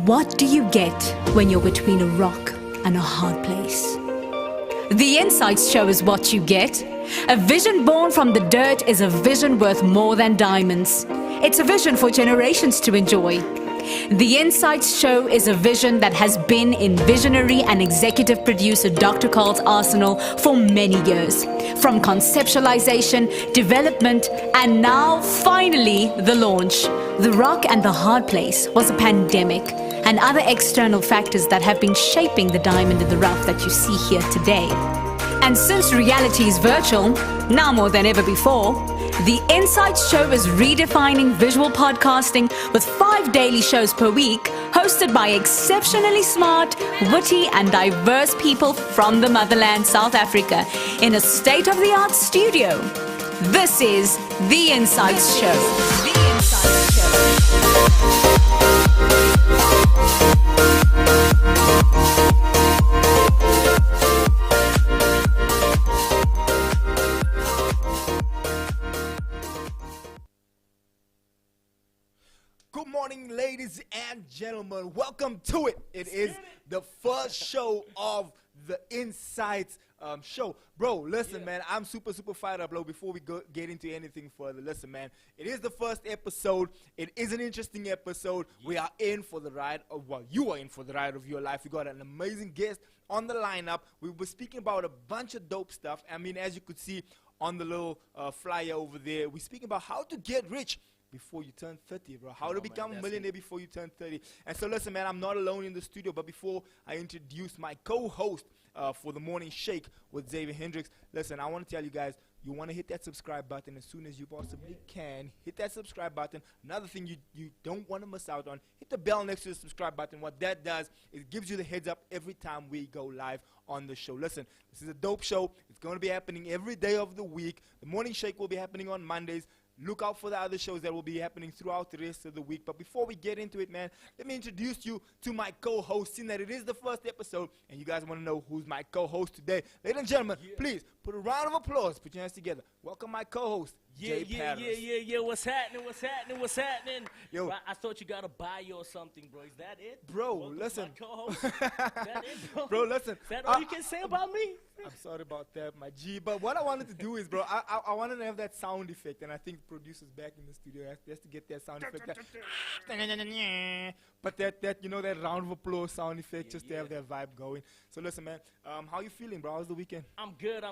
What do you get when you're between a rock and a hard place? The Insights Show is what you get. A vision born from the dirt is a vision worth more than diamonds. It's a vision for generations to enjoy. The Insights Show is a vision that has been in visionary and executive producer Dr. Carl's arsenal for many years. From conceptualization, development, and now, finally, the launch. The rock and the hard place was a pandemic and other external factors that have been shaping the diamond in the rough that you see here today. And since reality is virtual, now more than ever before, the Insights Show is redefining visual podcasting with 5 daily shows per week, hosted by exceptionally smart, witty, and diverse people from the motherland, South Africa, in a state-of-the-art studio. This is the Insights Show. The Insights Show. Good morning, ladies and gentlemen. Welcome to it. It is the first show of the Insights show. Bro, listen, man, I'm super fired up, bro. Before we get into anything further, listen, man, it is the first episode. It is an interesting episode. We are in for the ride you are in for the ride of your life. We got an amazing guest on the lineup. We were speaking about a bunch of dope stuff. I mean, as you could see on the little flyer over there, we're speaking about how to get rich before you turn 30, bro. How to become a millionaire before you turn 30. And so listen, man, I'm not alone in the studio, but before I introduce my co-host for the morning shake with Xavier Hendricks, listen, I want to tell you guys, you want to hit that subscribe button as soon as you possibly can. Hit that subscribe button. Another thing you don't want to miss out on, hit the bell next to the subscribe button. What that does is it gives you the heads up every time we go live on the show. Listen, this is a dope show. It's going to be happening every day of the week. The morning shake will be happening on Mondays. Look out for the other shows that will be happening throughout the rest of the week. But before we get into it, man, let me introduce you to my co-host, seeing that it is the first episode, and you guys want to know who's my co-host today. Ladies and gentlemen, please put a round of applause. Put your hands together. Welcome my co-host, Jay Paris. Yeah. What's happening? Yo. Bro, I thought you got a bio or something, bro. Is that it? Bro, Welcome listen. to my co-host. That it, bro? Bro, listen. Is that all you can say about me? I'm sorry about that, my G. But what I wanted to do is, bro, I wanted to have that sound effect, and I think the producer's back in the studio has to get that sound effect. But that you know, that round of applause sound effect, just to have that vibe going. So listen, man, how you feeling, bro? How's the weekend? I'm good,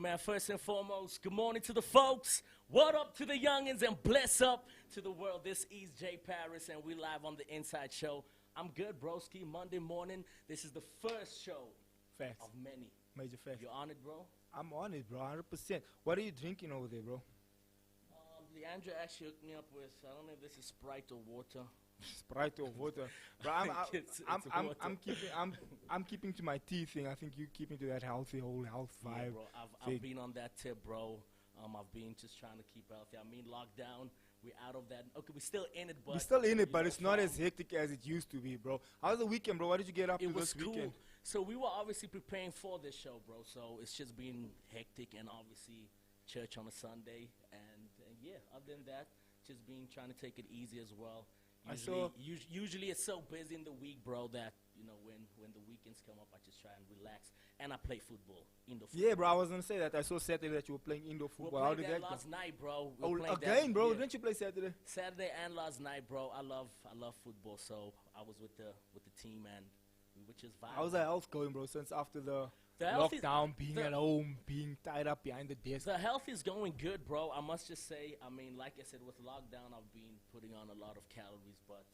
man. First and foremost, good morning to the folks. What up to the youngins, and bless up to the world. This is Jay Paris, and we live on the Inside Show. I'm good, broski. Monday morning. This is the first show Facts. of many. Major facts. You on it, bro? I'm on it, bro, 100%. What are you drinking over there, bro? Leandra actually hooked me up with, I don't know if this is Sprite or water. Sprite or water, bro. It's I'm keeping to my tea thing. I think you keeping to that healthy whole health vibe. Yeah, bro. I've been on that tip, bro. I've been just trying to keep healthy. I mean, lockdown. We're out of that. Okay, we're still in it, but we're still in it, but it's not as hectic as it used to be, bro. How was the weekend, bro? What did you get up to this weekend? So we were obviously preparing for this show, bro. So it's just been hectic, and obviously church on a Sunday, and yeah. Other than that, just been trying to take it easy as well. Usually it's so busy in the week, bro, that you know when the weekends come up, I just try and relax. And I play football, indoor football. Yeah, bro, I was gonna say that. I saw Saturday that you were playing indoor football. How did that go? Last night, bro. Again, bro. Yeah. Didn't you play Saturday? Saturday and last night, bro. I love football, so I was with the team, and we were just vibing. How's the health going, bro? Since after the lockdown, being at home, being tied up behind the desk. The health is going good, bro. I must just say, I mean, like I said, with lockdown, I've been putting on a lot of calories, but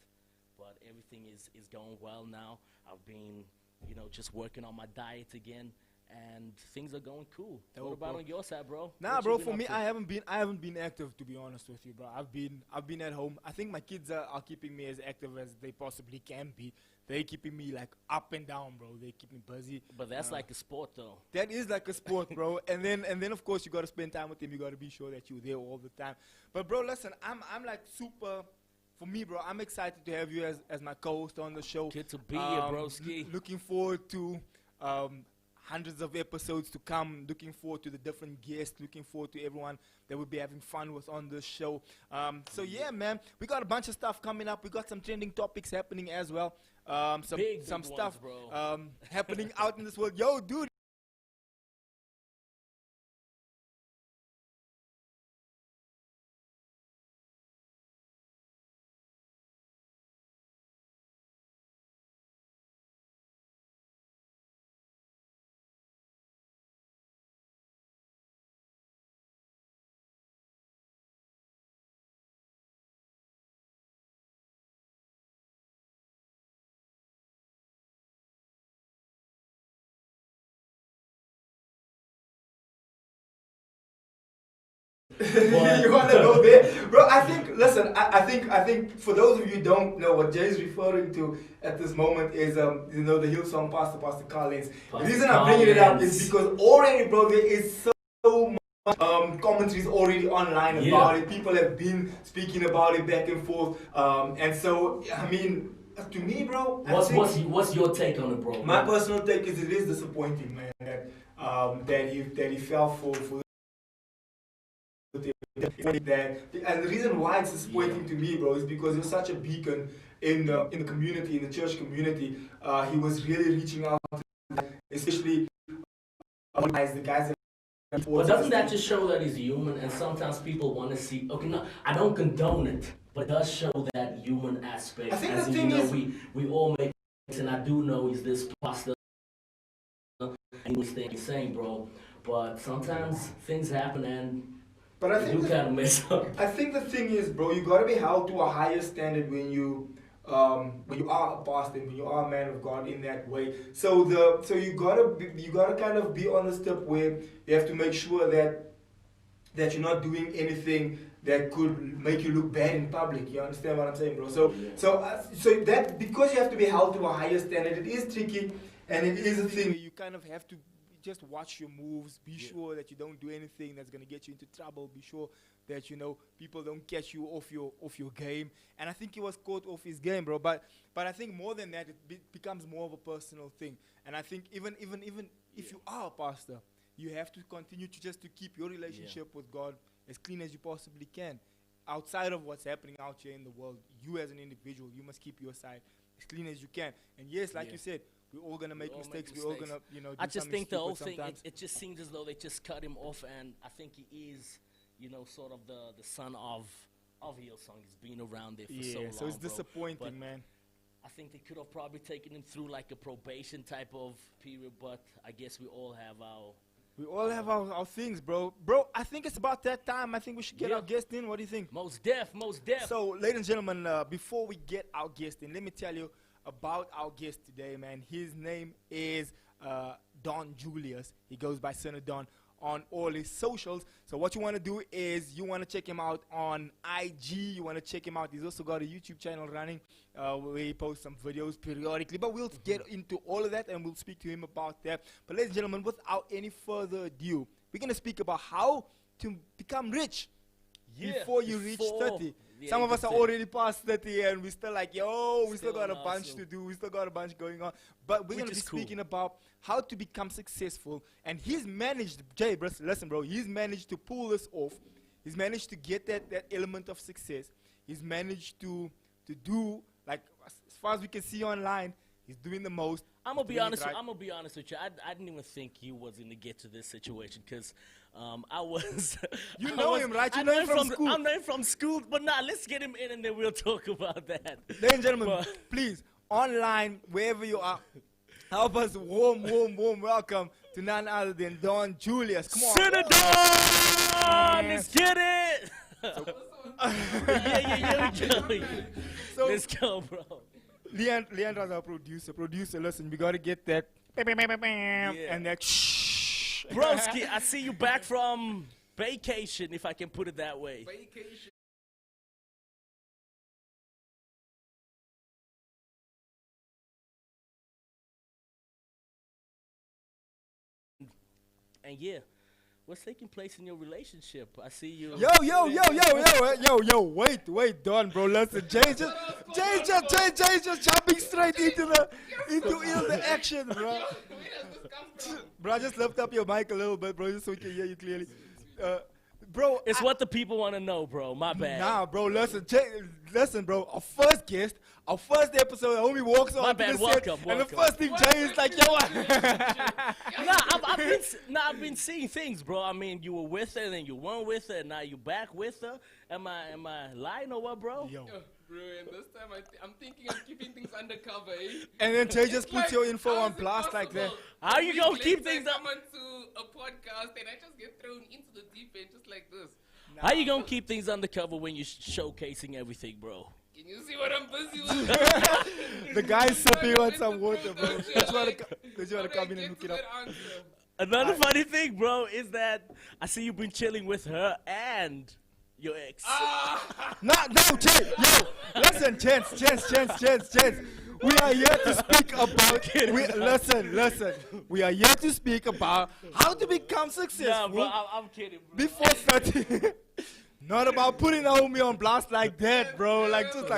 everything is going well now. I've been, you know, just working on my diet again, and things are going cool. What about on your side, bro? Nah, bro, for me, I haven't been active, to be honest with you, bro. I've been at home. I think my kids are keeping me as active as they possibly can be. They're keeping me like up and down, bro. They keep me busy. But that's like a sport, though. That is like a sport, bro. and then of course you gotta spend time with them. You gotta be sure that you're there all the time. But bro, listen, I'm like super. For me, bro, I'm excited to have you as my co-host on the show. Good to be here, broski. Looking forward to hundreds of episodes to come. Looking forward to the different guests. Looking forward to everyone that we'll be having fun with on this show. So yeah, man, we got a bunch of stuff coming up. We got some trending topics happening as well. Some Big stuff ones, bro. happening out in this world. Yo, dude. You want to go there, bro? I think. Listen, I think for those of you who don't know what Jay's referring to at this moment is the Hillsong Pastor Collins. The reason I'm bringing it up is because already, bro, there is so much commentaries already online about it. People have been speaking about it back and forth, and so I mean. To me, bro, What's your take on it, bro? My personal take is it is disappointing, man, that he fell for that. And the reason why it's disappointing to me, bro, is because you're such a beacon in the community, in the church community. He was really reaching out, especially the guys. But doesn't that just show that he's human? And sometimes people want to see. Okay, no, I don't condone it, but it does show that human aspect. I think as the in, thing you know, is, we all make mistakes, and I do know he's this pastor. And he's saying, bro, but sometimes things happen and. But I think you kind of mess up. I think the thing is, bro, you gotta be held to a higher standard when you are a pastor, when you are a man of God in that way. So you gotta kind of be on the step where you have to make sure that you're not doing anything that could make you look bad in public. You understand what I'm saying, bro? So that because you have to be held to a higher standard, it is tricky, and it is a thing where you kind of have to just watch your moves. Be sure that you don't do anything that's gonna get you into trouble. Be sure that people don't catch you off your game. And I think he was caught off his game, bro. But I think more than that, it becomes more of a personal thing. And I think even if you are a pastor, you have to continue to keep your relationship with God as clean as you possibly can. Outside of what's happening out here in the world, you as an individual, you must keep your side as clean as you can. And yes, like you said, we're all gonna make mistakes. We're all gonna, do I just think the whole thing, sometimes. it just seems as though they just cut him off, and I think he is, sort of the son of Hillsong. He's been around there for so long. So it's disappointing, but man. I think they could have probably taken him through like a probation type of period, but I guess we all have our things, bro. Bro, I think it's about that time. I think we should get our guest in. What do you think? Most deaf. So, ladies and gentlemen, before we get our guest in, let me tell you about our guest today, man. His name is Don Julius. He goes by Senator Don on all his socials. So what you want to do is you want to check him out on IG. You want to check him out. He's also got a YouTube channel running where he posts some videos periodically. But we'll get into all of that and we'll speak to him about that. But ladies and gentlemen, without any further ado, we're going to speak about how to become rich before you reach 30. Some of us are already past 30 and we're still like, we still got a bunch to do. We still got a bunch going on. But we're going to be speaking about how to become successful. And he's managed, Jay, listen, bro, he's managed to pull this off. He's managed to get that element of success. He's managed to do, like, as far as we can see online, he's doing the most. I'm gonna be honest with you. I didn't even think he was gonna get to this situation because I was. You know him, right? You know him from school. I know him from school, but let's get him in and then we'll talk about that. Ladies and gentlemen, please, online, wherever you are, help us warm welcome to none other than Don Julius. Come on. Senator Don! Let's get it! So, let's go, bro. Leandra's our producer, listen, we gotta get that and that Broski, I see you back from vacation, if I can put it that way. Vacation. And yeah, what's taking place in your relationship? I see you. Wait, Don, bro. Listen, Jay just jumping straight into the action, bro. Bro, just lift up your mic a little bit, bro, just so we can hear you clearly. Bro, It's what the people want to know, bro. My bad. Nah, bro, listen, bro. Our first guest, our first episode, homie walks on bad, the set, welcome. and the first thing Jay is like, yo, I've been seeing things, bro. I mean, you were with her, and then you weren't with her, and now you back with her. Am I lying or what, bro? yo. Bro, and this time I'm thinking of keeping things undercover, eh? And then Jay just It's puts like, your info how on is it blast like that. possible? How you gonna keep things up? Come onto a podcast and I just get thrown into the deep end just like this. How you gonna keep things undercover when you're showcasing everything, bro? Can you see what I'm busy with? The guy's sipping on some It's water, the bro. truth, Did you though, want to come in and look it up? Another funny thing, bro, is that I see you've been chilling with her and your ex. No, Jay, yo, listen, chance. We are here to speak about. Listen. We are here to speak about how to become Nah, successful bro, I'm kidding, bro. before 30. Not about putting a homie on blast like that, bro. Like just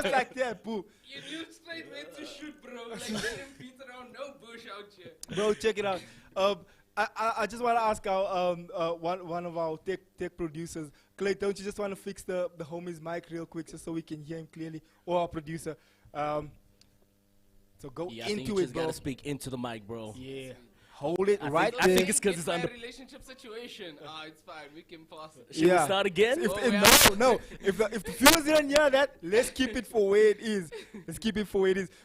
like that, boo. You knew straight where to shoot, bro. Like, let him beat around, no bush out here. Bro, check it out. I just want to ask our one of our tech producers, Clay. Don't you just want to fix the homie's mic real quick, just so we can hear him clearly, or our producer? So go Yeah, I think into you it, just bro. gotta speak into the mic, bro. Yeah, hold it I right think- I there. think it's 'cause it's my under- relationship situation. It's fine. We can pass it. Should we start again? If the viewers didn't hear that, let's keep it for where it is.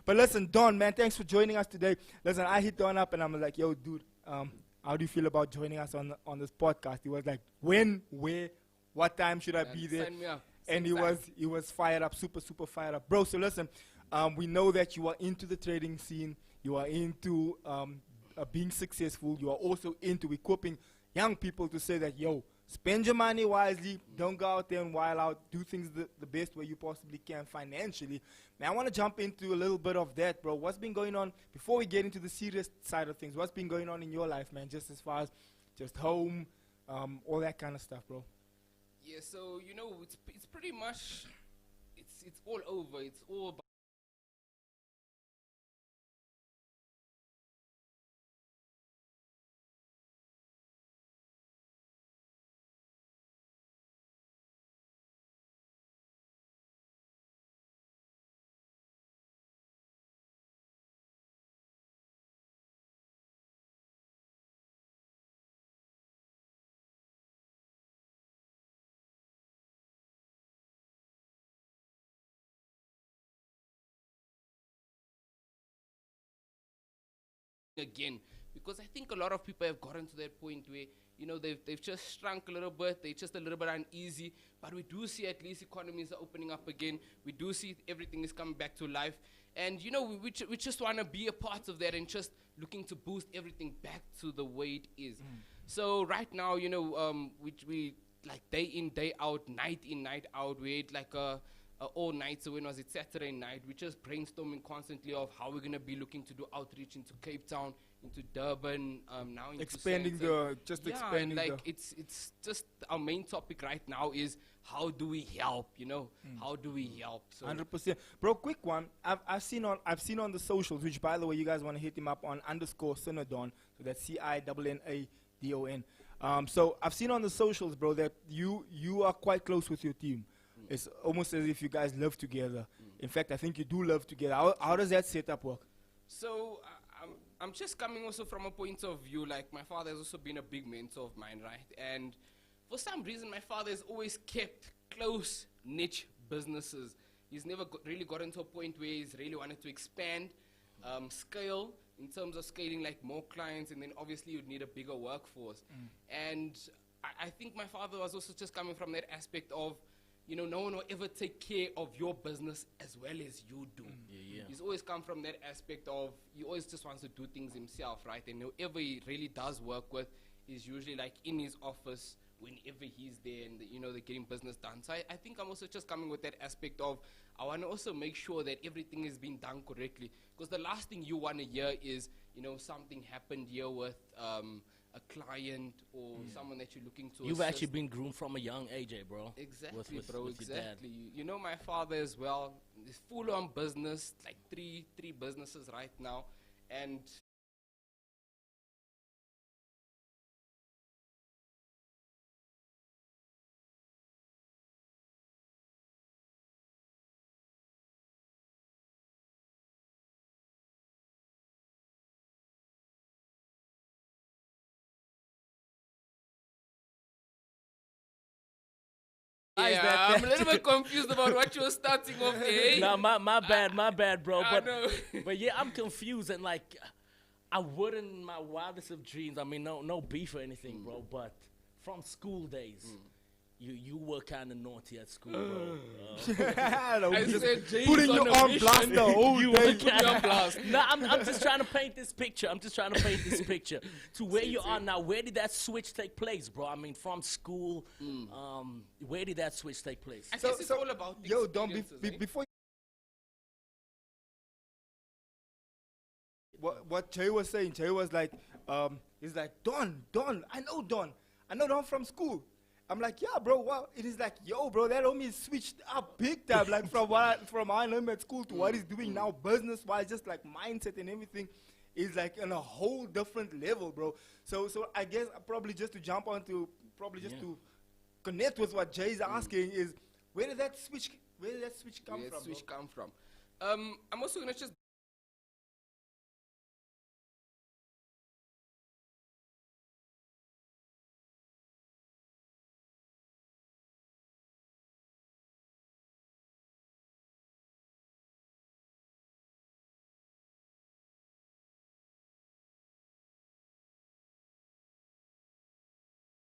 But listen, Don, man, thanks for joining us today. Listen, I hit Don up and I'm like, yo, dude, how do you feel about joining us on this podcast? He was like, when, where, what time should I be there? Sign me up. And he was fired up, super fired up, bro. So listen, we know that you are into the trading scene. You are into being successful. You are also into equipping young people to say that, yo, spend your money wisely. Don't go out there and wild out. Do things the best way you possibly can financially. Man, I want to jump into a little bit of that, bro. What's been going on, before we get into the serious side of things, what's been going on in your life, man, just as far as just home, all that kind of stuff, bro? Yeah, so it's pretty much it's all over. It's all about again, because I think a lot of people have gotten to that point where they've just shrunk a little bit, they're just a little bit uneasy, but we do see at least economies are opening up again. We do see everything is coming back to life, and we just want to be a part of that and just looking to boost everything back to the way it is. So right now, we like day in, day out, night in, night out, we had like a all night. So when was it, Saturday night, we just brainstorming constantly of how we're gonna be looking to do outreach into Cape Town, into Durban, now into Expanding and like it's just our main topic right now is how do we help, how do we help? So 100%, bro. Quick one. I've seen on the socials, which by the way, you guys want to hit him up on _Sinadon. So that's CINNADON. So I've seen on the socials, bro, that you are quite close with your team. It's almost as if you guys live together. In fact, I think you do live together. How does that setup work? So I'm just coming also from a point of view, like my father has also been a big mentor of mine, right? And for some reason, my father has always kept close niche businesses. He's never really gotten to a point where he's really wanted to expand, scale, in terms of scaling like more clients, and then obviously you'd need a bigger workforce. And I think my father was also just coming from that aspect of, no one will ever take care of your business as well as you do. Yeah. He's always come from that aspect of, he always just wants to do things himself, right? And whoever he really does work with is usually like in his office whenever he's there, and they're getting business done. So I think I'm also just coming with that aspect of, I want to also make sure that everything is being done correctly, because the last thing you want to hear is, something happened here with a client or someone that you're looking to You've assist. actually been groomed from a young age, bro. Exactly, with bro, your dad. exactly. You know my father as well. He's full on business, like three businesses right now. And Why is yeah, that I'm a there? little bit confused about what you were starting off there. Nah, my bad, bro. I But know. but yeah, I'm confused and like I wouldn't in my wildest of dreams. I mean, no beef or anything, bro. But from school days, you were kind of naughty at school, bro. I Just said James putting you on a on mission. blast the whole You day. were Put me on blast. Nah, I'm just trying to paint this picture. I'm just trying to paint this picture to where you are now. Where did that switch take place, bro? I mean, from school, where did that switch take place? I guess it's all about the Yo, don't be, experiences, eh? before. What Jay was saying, Jay was like, he's like, Don, I know Don from school. I'm like, yeah, bro. Well, it is like, yo, bro, that homie switched up big time, like from from I know him at school to what he's doing now, business wise, just like mindset and everything, is like on a whole different level, bro. So I guess probably just to jump on to to connect with what Jay's asking is, where did that switch come Where from? did switch bro? come from? I'm also gonna just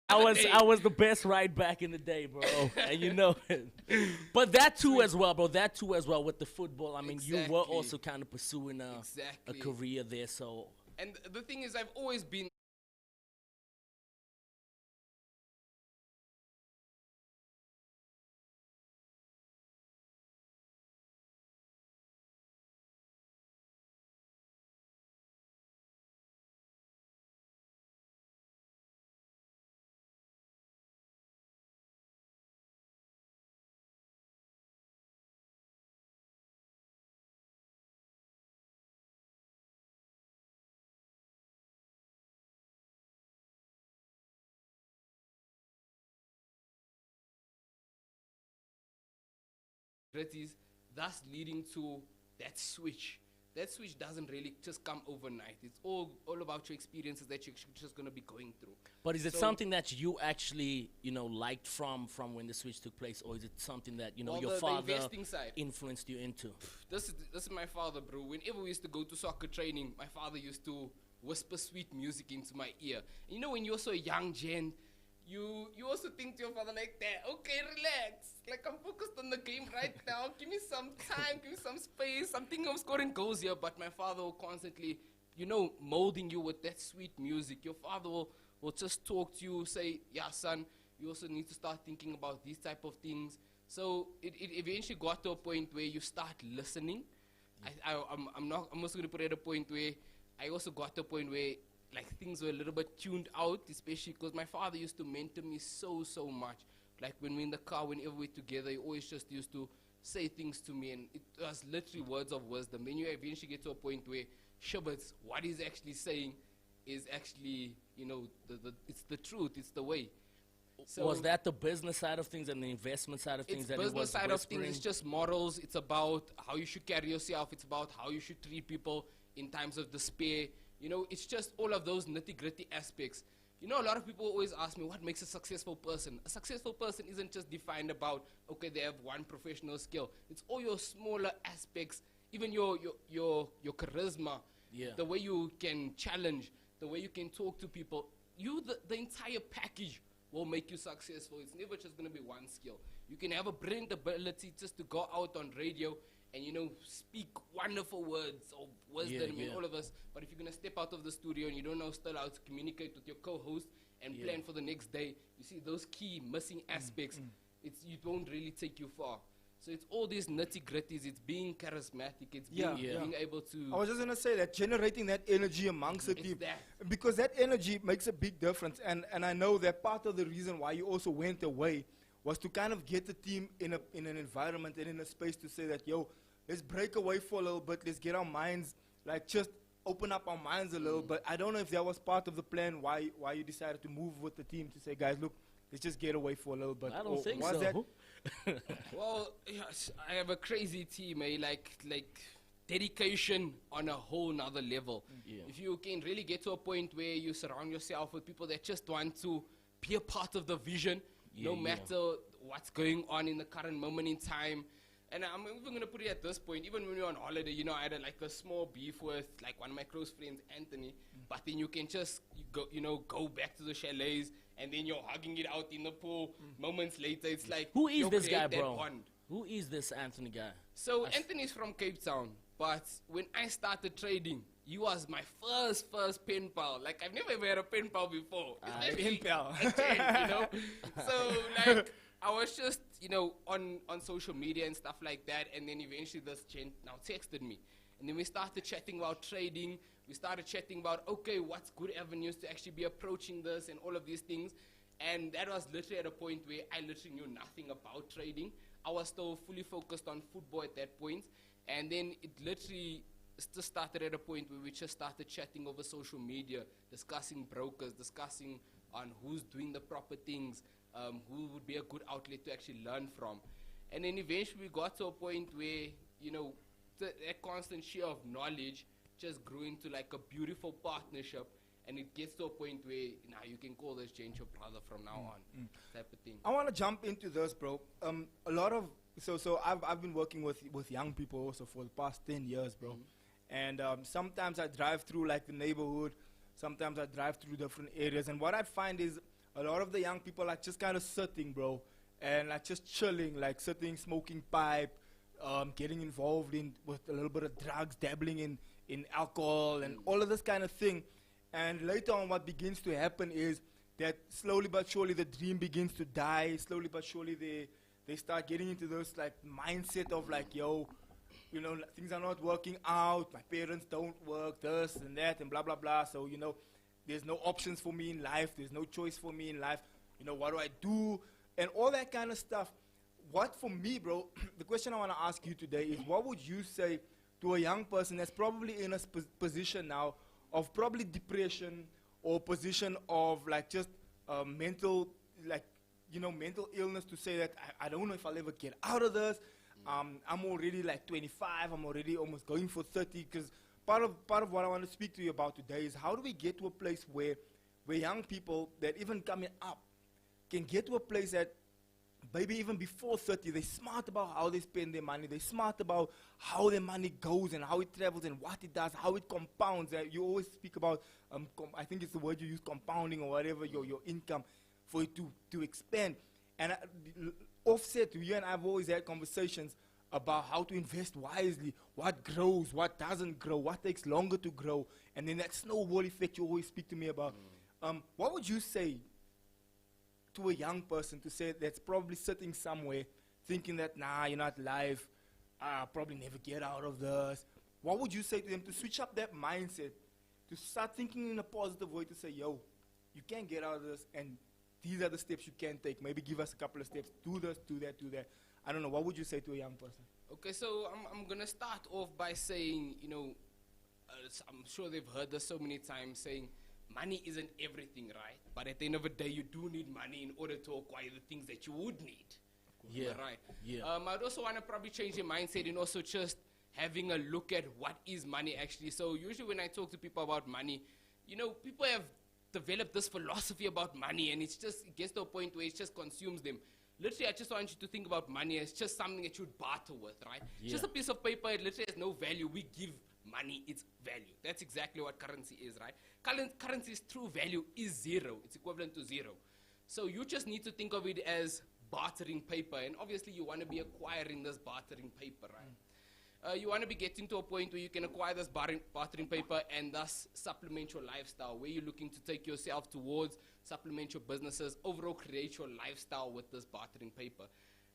I was the best right back in the day, bro, and you know it. But that too as well, bro. That too as well with the football. I mean, you were Exactly. also kind of pursuing a Exactly. career there, so. And the thing is, I've always been. Thus leading to that switch. That switch doesn't really just come overnight. It's all about your experiences that you're just gonna be going through. But is it So- something that you actually, liked from when the switch took place, or is it something that Well, your the father investing side. influenced you into? This is my father, bro. Whenever we used to go to soccer training, my father used to whisper sweet music into my ear. And you know, when you're so young, Jen, you also think to your father like that. Okay, relax. Like, I'm focused on the game right now. Give me some time. Give me some space. I'm thinking of scoring goals here. But my father will constantly, molding you with that sweet music. Your father will just talk to you, say, yeah, son, you also need to start thinking about these type of things. So it eventually got to a point where you start listening. I'm also going to put it at a point where I also got to a point where like things were a little bit tuned out, especially because my father used to mentor me so much. Like when we're in the car, whenever we're together, he always just used to say things to me, and it was literally words of wisdom. Then you eventually get to a point where Shubbats, what he's actually saying is actually, it's the truth, it's the way. So Was that the business side of things and the investment side of things it's that he business was side of things. whispering? It's just morals. It's about how you should carry yourself. It's about how you should treat people in times of despair. It's just all of those nitty-gritty aspects. A lot of people always ask me, what makes a successful person? A successful person isn't just defined about, okay, they have one professional skill. It's all your smaller aspects, even your charisma, Yeah. the way you can challenge, the way you can talk to people. The entire package will make you successful. It's never just going to be one skill. You can have a brilliant ability just to go out on radio and, speak wonderful words of wisdom Yeah, in yeah. all of us. But if you're going to step out of the studio and you don't know still how to communicate with your co-host and Yeah. plan for the next day, you see those key missing aspects, it won't really take you far. So it's all these nitty gritties. It's being charismatic. It's Yeah, being, yeah. being able to. I was just gonna say that generating that energy amongst the It's team, that. because that energy makes a big difference. And I know that part of the reason why you also went away was to kind of get the team in an environment and in a space to say that, yo, let's break away for a little bit. Let's get our minds, like, just open up our minds a little. But I don't know if that was part of the plan why you decided to move with the team to say, guys, look, let's just get away for a little bit. I Or don't think was so. that- Well, yes, I have a crazy team, like dedication on a whole nother level. Yeah. If you can really get to a point where you surround yourself with people that just want to be a part of the vision, Yeah, no yeah. matter what's going on in the current moment in time. And I'm even gonna put it at this point, even when we were on holiday, you know, I had a small beef with like one of my close friends, Anthony. But then you can just go back to the chalets, and then you're hugging it out in the pool. Moments later, it's like Who is you this create guy, that bro? bond. Who is this Anthony guy? So Anthony's from Cape Town, but when I started trading, he was my first pen pal. Like, I've never ever had a pen pal before. Especially pen pal. a gent, you know. So like, I was just on social media and stuff like that, and then eventually this gent now texted me, and then we started chatting about trading. We started chatting about, okay, what's good avenues to actually be approaching this and all of these things. And that was literally at a point where I literally knew nothing about trading. I was still fully focused on football at that point. And then it literally just started at a point where we just started chatting over social media, discussing brokers, discussing on who's doing the proper things, who would be a good outlet to actually learn from. And then eventually we got to a point where, that constant share of knowledge just grew into like a beautiful partnership, and it gets to a point where now you can call this gent your brother from now on, type of thing. I want to jump into this, bro. A lot of so I've been working with young people also for the past 10 years, bro. And sometimes I drive through like the neighborhood, sometimes I drive through different areas, and what I find is a lot of the young people are just kind of sitting, bro, and like just chilling, like sitting, smoking pipe, getting involved with a little bit of drugs, dabbling in alcohol and all of this kind of thing. And later on, what begins to happen is that slowly but surely the dream begins to die. Slowly but surely they start getting into this like mindset of like, yo, things are not working out. My parents don't work, this and that and blah, blah, blah. So, there's no options for me in life. There's no choice for me in life. What do I do? And all that kind of stuff. What for me, bro, the question I want to ask you today is, what would you say to a young person that's probably in a position now of probably depression or position of like just mental, like, mental illness, to say that I don't know if I'll ever get out of this. I'm already like 25. I'm already almost going for 30. Because part of what I want to speak to you about today is how do we get to a place where young people that even coming up can get to a place that maybe even before 30, they're smart about how they spend their money. They're smart about how their money goes and how it travels and what it does, how it compounds. You always speak about, I think it's the word you use, compounding or whatever, your income, for it to expand. And offset, you and I have always had conversations about how to invest wisely, what grows, what doesn't grow, what takes longer to grow, and then that snowball effect you always speak to me about. What would you say to a young person to say that's probably sitting somewhere thinking that, nah, you're not live, I'll probably never get out of this? What would you say to them to switch up that mindset, to start thinking in a positive way, to say, yo, you can get out of this, and these are the steps you can take. Maybe give us a couple of steps. Do this, do that, do that. I don't know. What would you say to a young person? Okay, so I'm going to start off by saying, I'm sure they've heard this so many times, saying money isn't everything, right? But at the end of the day, you do need money in order to acquire the things that you would need. Yeah. Right. Yeah. I'd also want to probably change your mindset and also just having a look at what is money actually. So usually when I talk to people about money, people have developed this philosophy about money, and it gets to a point where it just consumes them. Literally, I just want you to think about money as just something that you'd barter with, right? Yeah. Just a piece of paper. It literally has no value. We give money its value. That's exactly what currency is, right? Currency's true value is zero. It's equivalent to zero. So you just need to think of it as bartering paper, and obviously you want to be acquiring this bartering paper, right? You want to be getting to a point where you can acquire this bartering paper and thus supplement your lifestyle, where you're looking to take yourself towards, supplement your businesses, overall create your lifestyle with this bartering paper.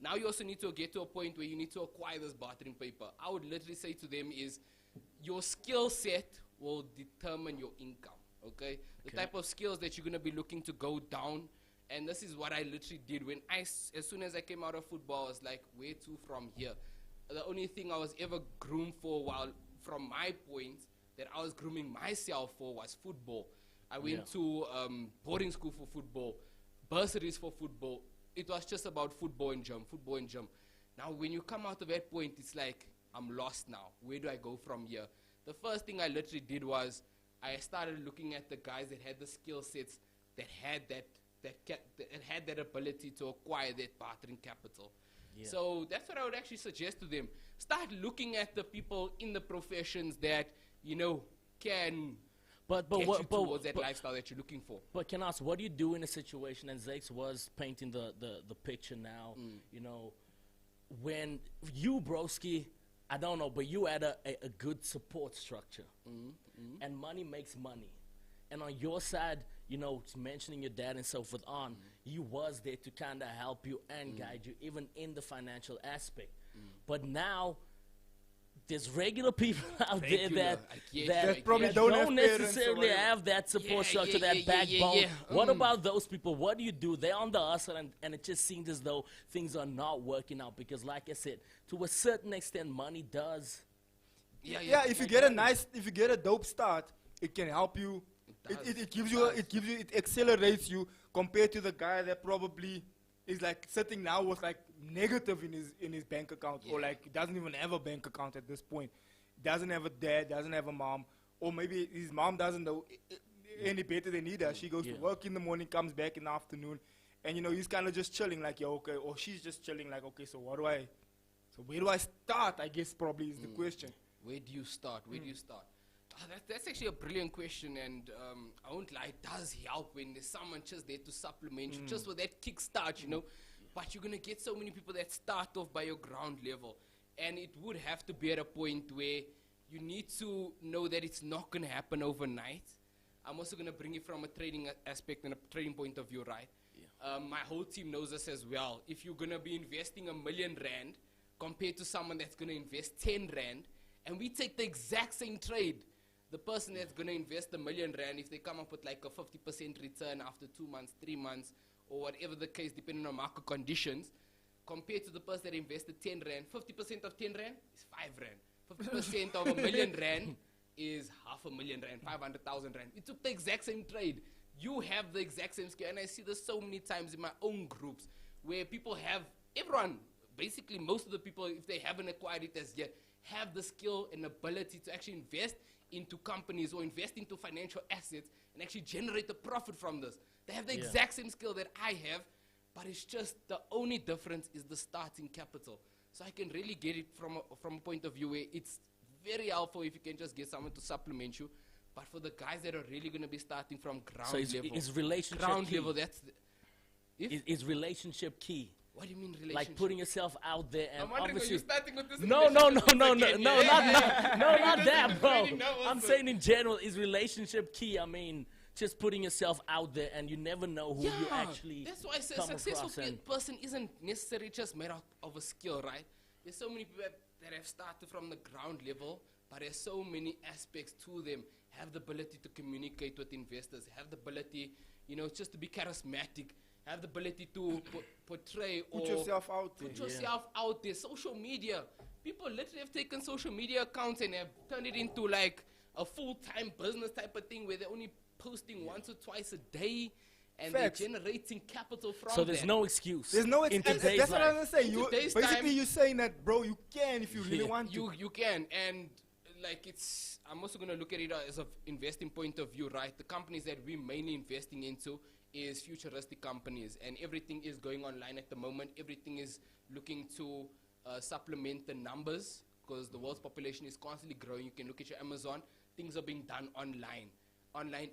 Now you also need to get to a point where you need to acquire this bartering paper. I would literally say to them is, your skill set will determine your income, okay? The type of skills that you're going to be looking to go down. And this is what I literally did. As soon as I came out of football, I was like, where to from here? The only thing I was ever groomed for, from my point, that I was grooming myself for was football. I went to boarding school for football, bursaries for football. It was just about football and gym, football and gym. Now, when you come out of that point, it's like, I'm lost now. Where do I go from here? The first thing I literally did was I started looking at the guys that had the skill sets, that had that ability to acquire that bartering capital. Yeah. So that's what I would actually suggest to them. Start looking at the people in the professions that, can get you towards that lifestyle that you're looking for. But can I ask, what do you do in a situation, and Zakes was painting the picture now, when you, broski, I don't know, but you had a good support structure, and money makes money. And on your side, mentioning your dad and so forth on, he was there to kind of help you and guide you, even in the financial aspect. But now, there's regular people out there that probably don't necessarily have that support structure, that backbone. What about those people? What do you do? They're on the hustle, and it just seems as though things are not working out. Because, like I said, to a certain extent, money does. If you get a dope start, it can help you. It accelerates you compared to the guy that probably is like sitting now with like negative in his bank account, or like doesn't even have a bank account at this point. Doesn't have a dad, doesn't have a mom, or maybe his mom doesn't know any better than he does. She goes to work in the morning, comes back in the afternoon, and he's kind of just chilling like, okay, or she's just chilling like, okay, so where do I start? I guess probably is the question. Where do you start? Where do you start? That's actually a brilliant question, and I won't lie, it does help when there's someone just there to supplement you, just for that kickstart, But you're going to get so many people that start off by your ground level, and it would have to be at a point where you need to know that it's not going to happen overnight. I'm also going to bring it from a trading aspect and a trading point of view, right? Yeah. My whole team knows this as well. If you're going to be investing R1 million compared to someone that's going to invest 10 Rand, and we take the exact same trade, the person that's going to invest R1 million, if they come up with like a 50% return after 2 months, 3 months, or whatever the case, depending on market conditions, compared to the person that invested 10 Rand, 50% of 10 Rand is 5 Rand. 50% of R1 million is R500,000 Rand, 500,000 Rand. We took the exact same trade. You have the exact same skill, and I see this so many times in my own groups where people have, everyone, basically most of the people, if they haven't acquired it as yet, have the skill and ability to actually invest into companies or invest into financial assets and actually generate a profit from this. They have the exact same skill that I have, but it's just the only difference is the starting capital. So I can really get it from a point of view where it's very helpful if you can just get someone to supplement you. But for the guys that are really going to be starting from ground level, is relationship ground key? Level, that's is relationship key? What do you mean relationship? Like putting yourself out there, and I'm wondering, are you starting with this? No, not that, bro. I'm saying in general, is relationship key? I mean, just putting yourself out there, and you never know who you actually. That's why I say a successful person isn't necessarily just made out of a skill, right? There's so many people that have started from the ground level, but there's so many aspects to them. Have the ability to communicate with investors. Have the ability, just to be charismatic. Have the ability to portray put yourself out there. Put yourself out there. Social media. People literally have taken social media accounts and have turned it into like a full-time business type of thing where they're only posting once or twice a day, and they're generating capital from So there's no excuse. There's no excuse. That's what I'm going to say. Basically, you're saying that, bro, you can if you really want to. You can. And like I'm also going to look at it as an investing point of view, right? The companies that we're mainly investing into is futuristic companies, and everything is going online at the moment. Everything is looking to supplement the numbers because the world's population is constantly growing. You can look at your Amazon. Things are being done online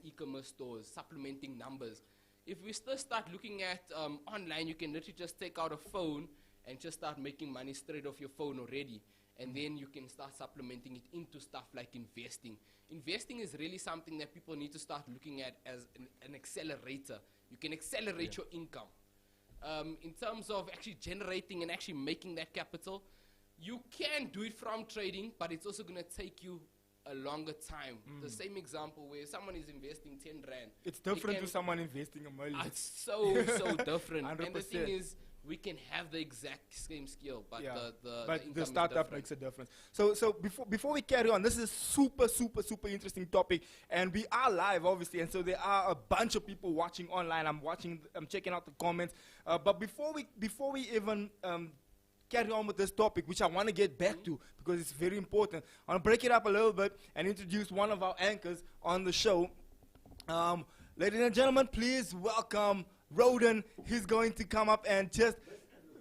e-commerce stores, supplementing numbers. If we still start looking at online, you can literally just take out a phone and just start making money straight off your phone already. And then you can start supplementing it into stuff like investing. Investing is really something that people need to start looking at as an accelerator. You can accelerate your income. in terms of actually generating and actually making that capital, you can do it from trading, but it's also going to take you a longer time. The same example where someone is investing 10 rand. It's different to someone investing a million. It's so different. 100%. And the thing is, we can have the exact same skill, but the the income startup is makes a difference. So before we carry on, this is a super interesting topic, and we are live, obviously, and so there are a bunch of people watching online. I'm checking out the comments. But before we even carry on with this topic, which I want to get back to because it's very important, I want to break it up a little bit and introduce one of our anchors on the show. Ladies and gentlemen, please welcome Roden. He's going to come up and just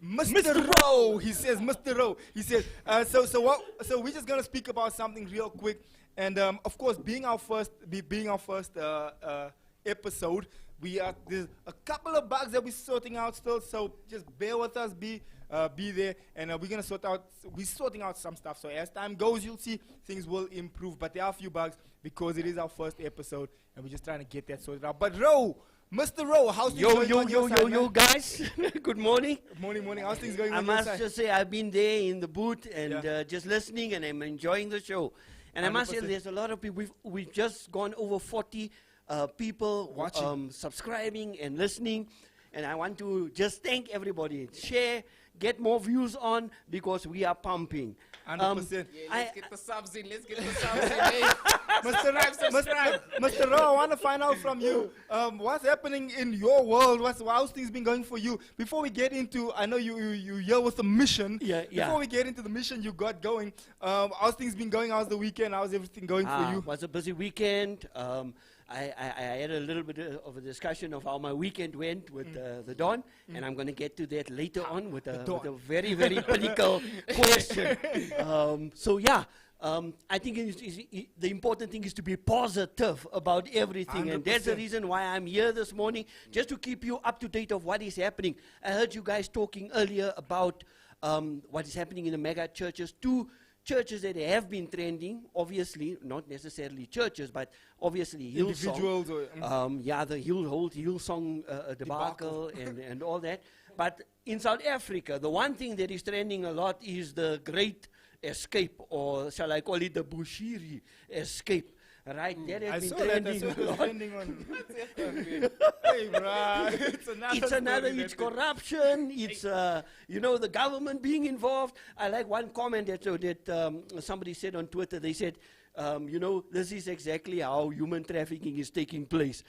Mr. Rowe. He says, Mr. Rowe. He says, so we're just going to speak about something real quick. And of course, being our first episode, there's a couple of bugs that we're sorting out still. So just bear with us, be there, and we're sorting out some stuff. So as time goes, you'll see things will improve. But there are a few bugs because it is our first episode, and we're just trying to get that sorted out. But Rowe, Mr. Rowe, how's things going on your side, man? Guys. Good morning. Morning. How's things going I on your must side? just say I've been there in the booth and just listening, and I'm enjoying the show. And I must say 100%. there's a lot of people. We've just gone over 40 people Watching. subscribing and listening. And I want to just thank everybody. Share, get more views on, because we are pumping. 100%. Let's get the subs in. Let's get the subs in. Hey. Mr. Rowe, I want to find out from you, what's happening in your world? How's things been going for you? Before we get into, I know you're here with a mission. Yeah. Before we get into the mission you got going, how's things been going? How's the weekend? How's everything going for you? It was a busy weekend. I had a little bit of a discussion of how my weekend went with the Don, and I'm going to get to that later on with a very, very political question. I think the important thing is to be positive about everything, and that's the 100%. reason why I'm here this morning, just to keep you up to date of what is happening. I heard you guys talking earlier about what is happening in the mega churches. Two churches that have been trending, obviously, not necessarily churches, but obviously Hillsong. Individuals or, The Hillsong debacle and all that. But in South Africa, the one thing that is trending a lot is the Great Escape, or shall I call it the Bushiri Escape. Right, that I has been saw that. trending I saw a it lot. trending on. Hey, bruh. It's another. It's corruption, it's, the government being involved. I like one comment that somebody said on Twitter. They said, this is exactly how human trafficking is taking place.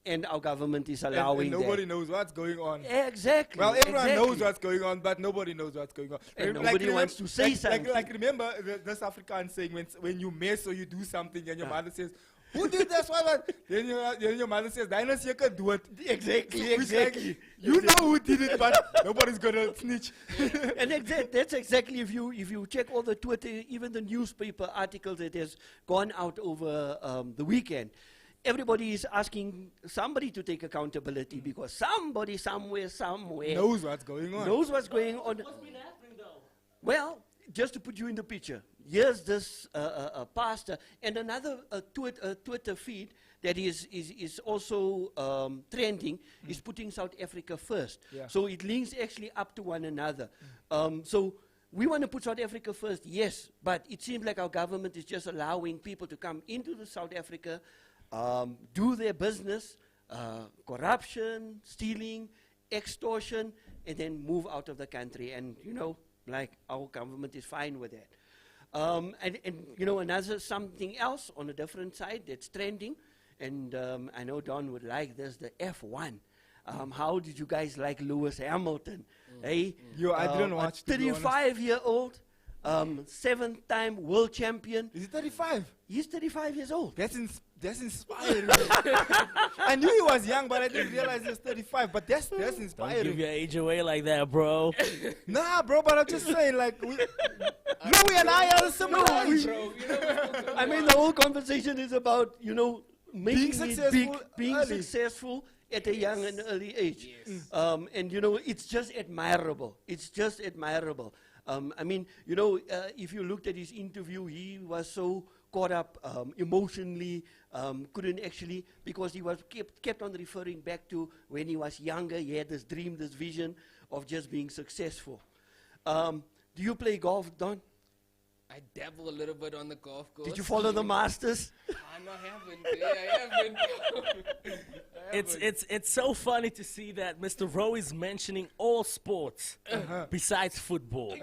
And our government is allowing and nobody that. knows what's going on. Exactly. Well, everyone exactly. knows what's going on, but nobody knows what's going on. And nobody wants to say something. Like remember this African saying, when you mess or you do something and your mother says, who did this? Then your mother says, Dinah Seker do it. Exactly. Like, you know who did it, but nobody's going to snitch. And that's exactly, if you check all the Twitter, even the newspaper articles that has gone out over the weekend, everybody is asking somebody to take accountability because somebody somewhere knows what's going on. Knows what's going on. What's been happening though? Well, just to put you in the picture, here's this pastor and another Twitter feed that is also trending is putting South Africa first. Yeah. So it links actually up to one another. So we want to put South Africa first, yes, but it seems like our government is just allowing people to come into the South Africa, do their business, corruption, stealing, extortion, and then move out of the country. And, like our government is fine with that. Another something else on a different side that's trending, and I know Don would like this, the F1. How did you guys like Lewis Hamilton? Hey, I didn't watch, a 35-year-old, 7-time world champion. Is he 35? He's 35 years old. That's inspiring. I knew he was young, but I didn't realize he was 35. But that's Don't inspiring. give your age away like that, bro. Nah, bro, but I'm just saying, like, Louis and I are similar age. I mean, the whole conversation is about, making Being successful being early. successful at a young and early age. Yes. It's just admirable. It's just admirable. I mean, if you looked at his interview, he was so caught up emotionally, couldn't actually, because he was kept on referring back to when he was younger, he had this dream, this vision of just being successful. Do you play golf, Don? I dabble a little bit on the golf course. Did you follow the Masters? I haven't. I haven't. It's so funny to see that Mr. Rowe is mentioning all sports besides football.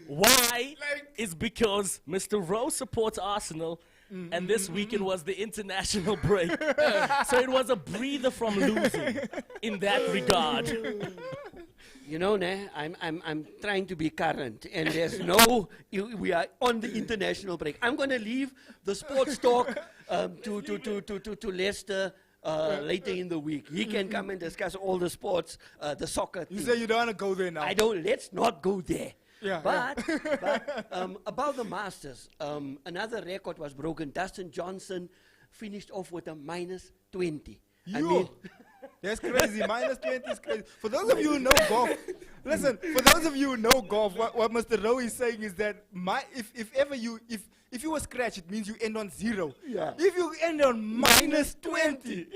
Why? Is because Mr. Rowe supports Arsenal, and this weekend was the international break. So it was a breather from losing in that regard. I'm trying to be current, and there's we are on the international break. I'm going to leave the sports talk to Lester later in the week. He can come and discuss all the sports, the soccer. You say you don't want to go there now. Let's not go there. Yeah, but about the Masters, another record was broken. Dustin Johnson finished off with a minus 20. That's crazy. Minus 20 is crazy. For those of you who know golf, listen, for those of you who know golf, what Mr. Rowe is saying is that if you were scratch, it means you end on 0. Yeah. If you end on minus 20,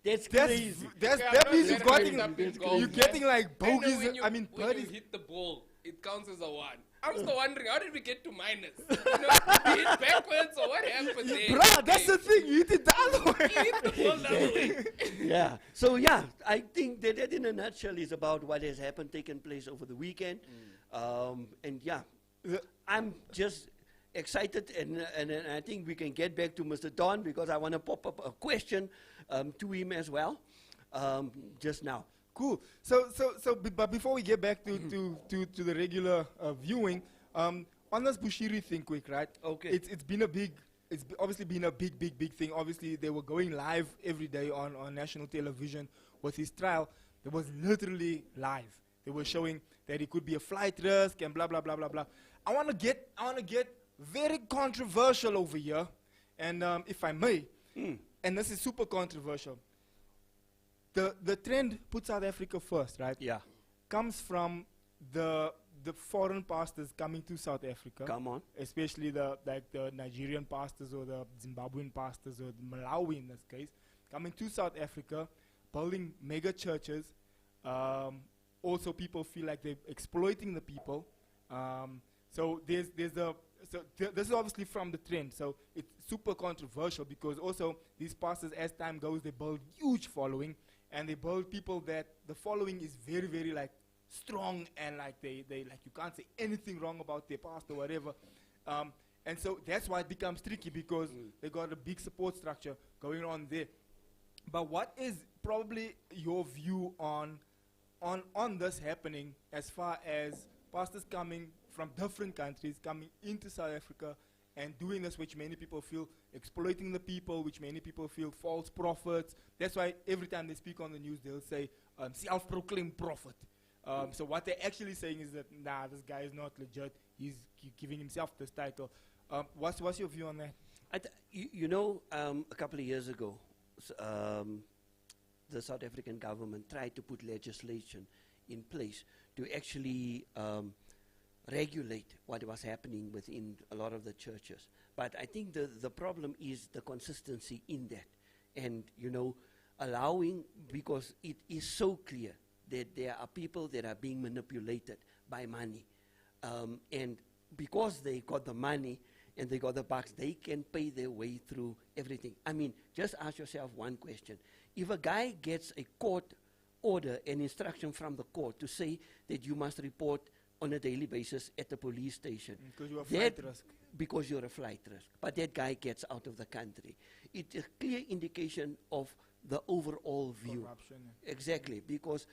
that's crazy. That means you're getting like bogeys. When birdies. you hit the ball, it counts as a 1. I'm still wondering, how did we get to minus? We hit backwards, or what happened there? Bruh, that's the thing. You hit it the other way. You hit the ball the other way. Yeah. So, I think that in a nutshell is about what has taken place over the weekend. I'm just excited, and I think we can get back to Mr. Don, because I want to pop up a question to him as well just now. Cool. But before we get back to the regular viewing, on this Bushiri thing, quick, right? Okay. It's obviously been a big thing. Obviously, they were going live every day on national television with his trial. It was literally live. They were showing that it could be a flight risk and blah blah blah blah blah. I want to get very controversial over here, and if I may, and this is super controversial. The trend, put South Africa first, right? Yeah. Comes from the foreign pastors coming to South Africa. Come on. Especially the Nigerian pastors or the Zimbabwean pastors or the Malawi in this case, coming to South Africa, building mega churches. Also, people feel like they're exploiting the people. So this is obviously from the trend. So it's super controversial, because also these pastors, as time goes, they build huge following. And they build people that the following is very, very like strong, and like they like you can't say anything wrong about their pastor or whatever. And so that's why it becomes tricky, because they got a big support structure going on there. But what is probably your view on this happening, as far as pastors coming from different countries coming into South Africa and doing this, which many people feel exploiting the people, which many people feel false prophets? That's why every time they speak on the news, they'll say self-proclaimed prophet. So what they're actually saying is that, nah, this guy is not legit. He's giving himself this title. What's your view on that? A couple of years ago, the South African government tried to put legislation in place to actually regulate what was happening within a lot of the churches. But I think the problem is the consistency in that. And, allowing, because it is so clear that there are people that are being manipulated by money. And because they got the money and they got the bucks, they can pay their way through everything. I mean, just ask yourself one question. If a guy gets a court order, an instruction from the court to say that you must report on a daily basis at the police station. Because you're a flight risk. Because you're a flight risk. But that guy gets out of the country. It's a clear indication of the overall view. Corruption. Exactly. Because,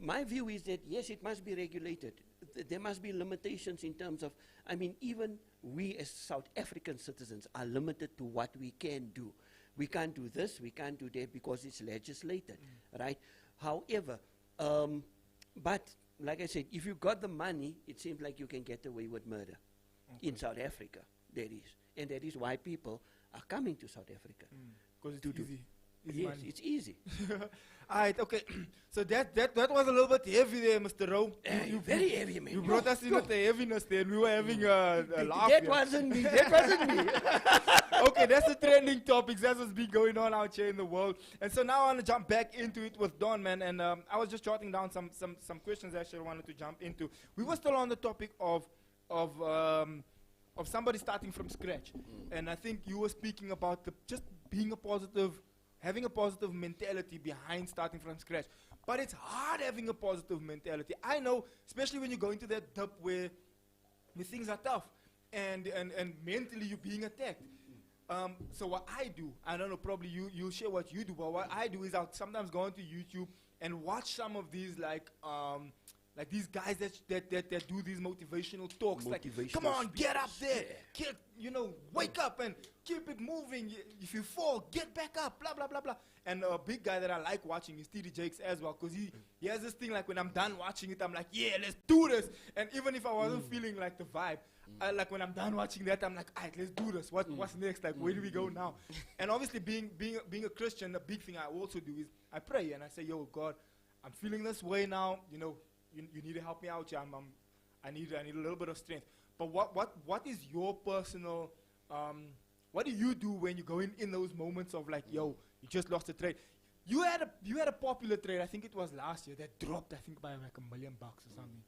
my view is that, yes, it must be regulated. There must be limitations in terms of, even we as South African citizens are limited to what we can do. We can't do this, we can't do that, because it's legislated, right? However, but like I said, if you got the money, it seems like you can get away with murder. In South Africa, there is. And that is why people are coming to South Africa. Because it's easy. Yes, money. it's easy. All right, okay. So that was a little bit heavy there, Mr. Rowe. Very heavy, man. You brought us in with the heaviness there, and we were having a laugh. That here. wasn't me. That wasn't me. Okay, that's the trending topics. That's what's been going on out here in the world. And so now I want to jump back into it with Don, man. And I was just jotting down some questions actually I wanted to jump into. We were still on the topic of somebody starting from scratch. And I think you were speaking about just being a positive, having a positive mentality behind starting from scratch. But it's hard having a positive mentality. I know, especially when you go into that dip where things are tough and mentally you're being attacked. So what I do, I don't know, probably you'll share what you do, but what I do is I'll sometimes go onto YouTube and watch some of these like these guys that do these motivational talks. Like, come on, get up there, wake up and keep it moving. If you fall, get back up, blah, blah, blah, blah. And a big guy that I like watching is TD Jakes as well, because he has this thing like when I'm done watching it, I'm like, yeah, let's do this. And even if I wasn't feeling like the vibe, like when I'm done watching that, I'm like, all right, let's do this. What's next? Like, where do we go now? And obviously being a Christian, a big thing I also do is I pray and I say, yo, God, I'm feeling this way now. You need to help me out here. I need a little bit of strength. But what is your personal, what do you do when you go in those moments of like, yo, you just lost a trade? You had a popular trade, I think it was last year, that dropped, I think, by like $1 million or something.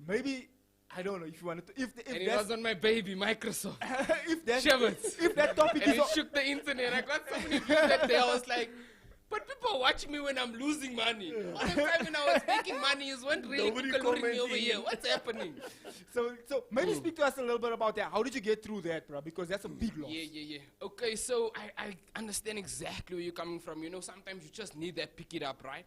Maybe, I don't know if you wanted to, if And it was on my baby, Microsoft. if that Shivers. if that topic And is it shook the internet. I got so many views that day. I was like, but people are watching me when I'm losing money. All the time when I was making money, you weren't really Nobody calling me over commenting. here. What's happening? so maybe speak to us a little bit about that. How did you get through that, bro? Because that's a big loss. Yeah. Okay, so I understand exactly where you're coming from. Sometimes you just need that pick it up, right?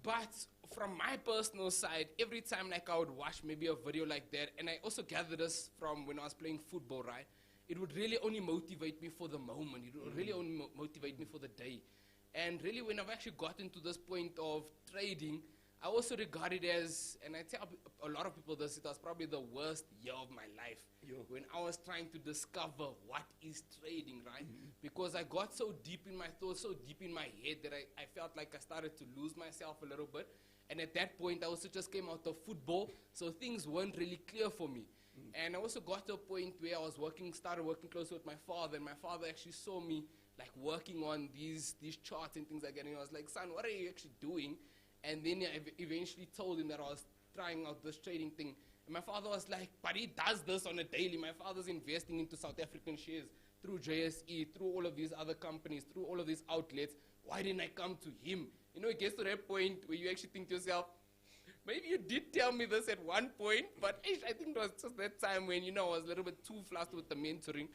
But from my personal side, every time like I would watch maybe a video like that, and I also gathered this from when I was playing football, right? It would really only motivate me for the moment. It would really only motivate me for the day. And really when I've actually gotten to this point of trading, I also regard it as, and I tell a lot of people this, it was probably the worst year of my life. When I was trying to discover what is trading, right? Because I got so deep in my thoughts, so deep in my head that I felt like I started to lose myself a little bit. And at that point, I also just came out of football, so things weren't really clear for me. And I also got to a point where I was started working closely with my father, and my father actually saw me like working on these charts and things like that. And I was like, son, what are you actually doing? And then I eventually told him that I was trying out this trading thing. And my father was like, but he does this on a daily. My father's investing into South African shares through JSE, through all of these other companies, through all of these outlets. Why didn't I come to him? It gets to that point where you actually think to yourself, maybe you did tell me this at one point, but I think it was just that time when, I was a little bit too flustered with the mentoring.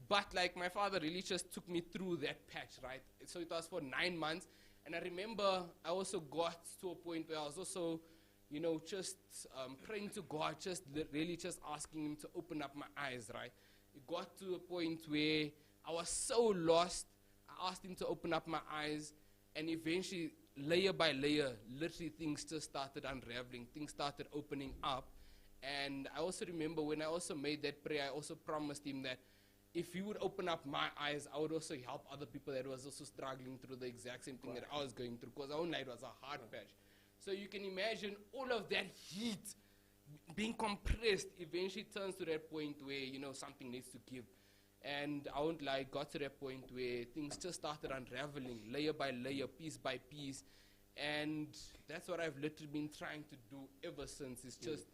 But like my father really just took me through that patch, right? So it was for 9 months. And I remember I also got to a point where I was also, just praying to God, really just asking him to open up my eyes, right? It got to a point where I was so lost. I asked him to open up my eyes. And eventually, layer by layer, literally things just started unraveling. Things started opening up. And I also remember when I also made that prayer, I also promised him that if he would open up my eyes, I would also help other people that was also struggling through the exact same thing that I was going through, because our own life was a hard patch. So you can imagine all of that heat being compressed eventually turns to that point where, something needs to give. And I won't lie, got to that point where things just started unraveling, layer by layer, piece by piece. And that's what I've literally been trying to do ever since. It's just,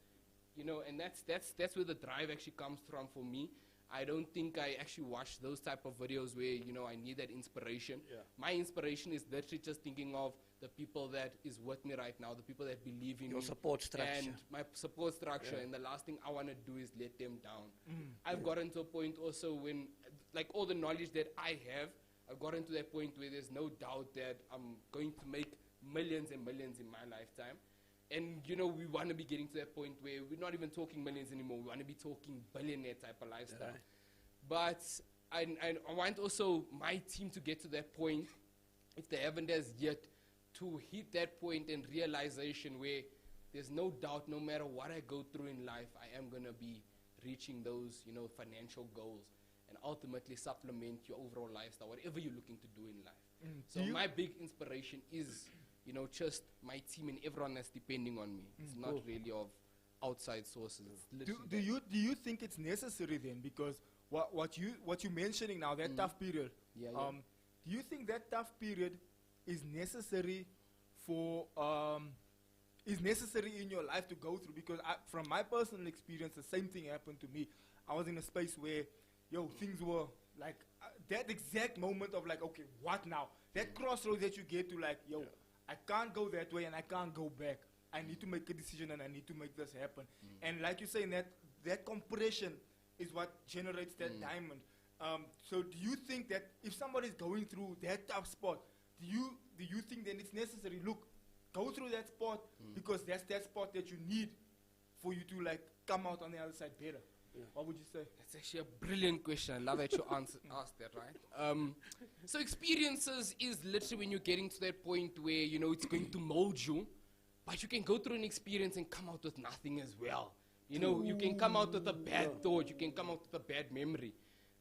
and that's where the drive actually comes from for me. I don't think I actually watch those type of videos where, I need that inspiration. Yeah. My inspiration is literally just thinking of the people that is with me right now, the people that believe in me. Your support structure. And my support structure. Yeah. And the last thing I want to do is let them down. I've gotten to a point also when, like all the knowledge that I have, I've gotten to that point where there's no doubt that I'm going to make millions and millions in my lifetime. And, we want to be getting to that point where we're not even talking millions anymore. We want to be talking billionaire type of lifestyle. Right. But I want also my team to get to that point, if they haven't as yet, to hit that point and realization where there's no doubt, no matter what I go through in life, I am going to be reaching those, financial goals. and ultimately supplement your overall lifestyle, whatever you're looking to do in life. Do So you- my big inspiration is, you know, just my team and everyone that's depending on me. It's not really of outside sources. It's literally Do you think it's necessary then? Because what you mentioning now, that tough period. Yeah, yeah. Do you think that tough period is necessary for is necessary in your life to go through? Because from my personal experience, the same thing happened to me. I was in a space where, things were like that exact moment of like, okay, what now? That crossroads that you get to, like, I can't go that way and I can't go back. I need to make a decision and I need to make this happen. And like you saying, that compression is what generates that diamond. So do you think that if somebody's going through that tough spot, do you think then it's necessary? Look, go through that spot because that's that spot that you need for you to like come out on the other side better. What would you say? That's actually a brilliant question. I love that you asked that, right? So experiences is literally when you're getting to that point where, it's going to mold you, but you can go through an experience and come out with nothing as well. You can come out with a bad thought, you can come out with a bad memory.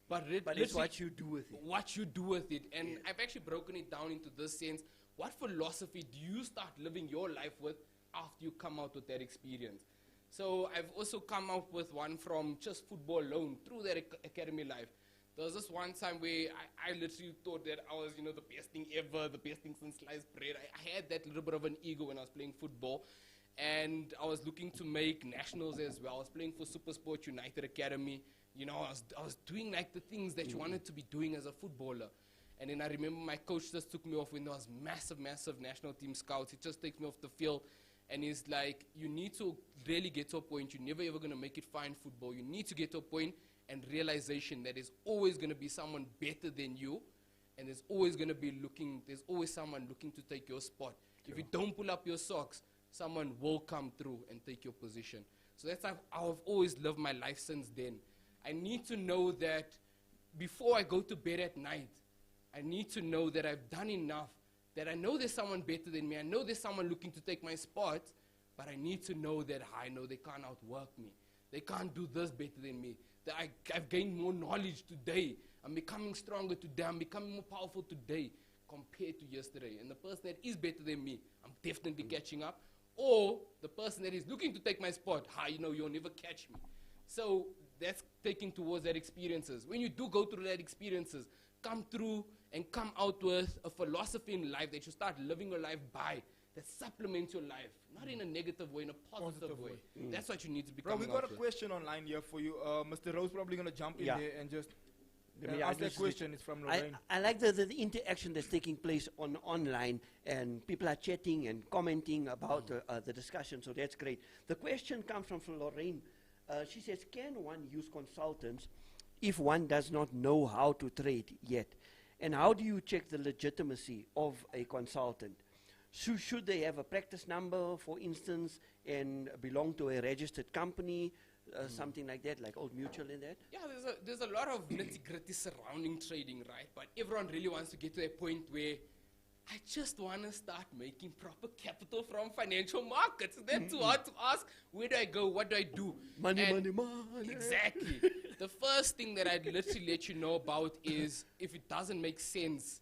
But it's what you do with it. What you do with it. And I've actually broken it down into this sense. What philosophy do you start living your life with after you come out with that experience? So I've also come up with one from just football alone through that academy life. There was this one time where I literally thought that I was, the best thing ever, the best thing since sliced bread. I had that little bit of an ego when I was playing football. And I was looking to make nationals as well. I was playing for SuperSport United Academy. I was doing like the things that you wanted to be doing as a footballer. And then I remember my coach just took me off when there was massive national team scouts. He just takes me off the field. And he's like, you need to really get to a point. You're never ever going to make it far in football. You need to get to a point and realization that there's always going to be someone better than you. And there's always someone looking to take your spot. Sure. If you don't pull up your socks, someone will come through and take your position. So that's how I've always lived my life since then. I need to know that before I go to bed at night, I need to know that I've done enough, that I know there's someone better than me. I know there's someone looking to take my spot, but I need to know that I know they can't outwork me. They can't do this better than me. That I've gained more knowledge today. I'm becoming stronger today. I'm becoming more powerful today compared to yesterday. And the person that is better than me, I'm definitely catching up. Or the person that is looking to take my spot, you'll never catch me. So that's taking towards that experiences. When you do go through that experiences, come through and come out with a philosophy in life that you start living your life by, that supplements your life, not in a negative way, in a positive way. That's what you need to be. Bro, we got a question online here for you. Mr. Rose probably going to jump in there and just ask that question. It's from Lorraine. I like the interaction that's taking place online, and people are chatting and commenting about the discussion, so that's great. The question comes from Lorraine. She says, can one use consultants if one does not know how to trade yet? And how do you check the legitimacy of a consultant? Should they have a practice number, for instance, and belong to a registered company, something like that, like Old Mutual and that? Yeah, there's a lot of nitty-gritty surrounding trading, right? But everyone really wants to get to a point where I just want to start making proper capital from financial markets. That's too hard to ask. Where do I go? What do I do? Money. Exactly. The first thing that I'd literally let you know about is if it doesn't make sense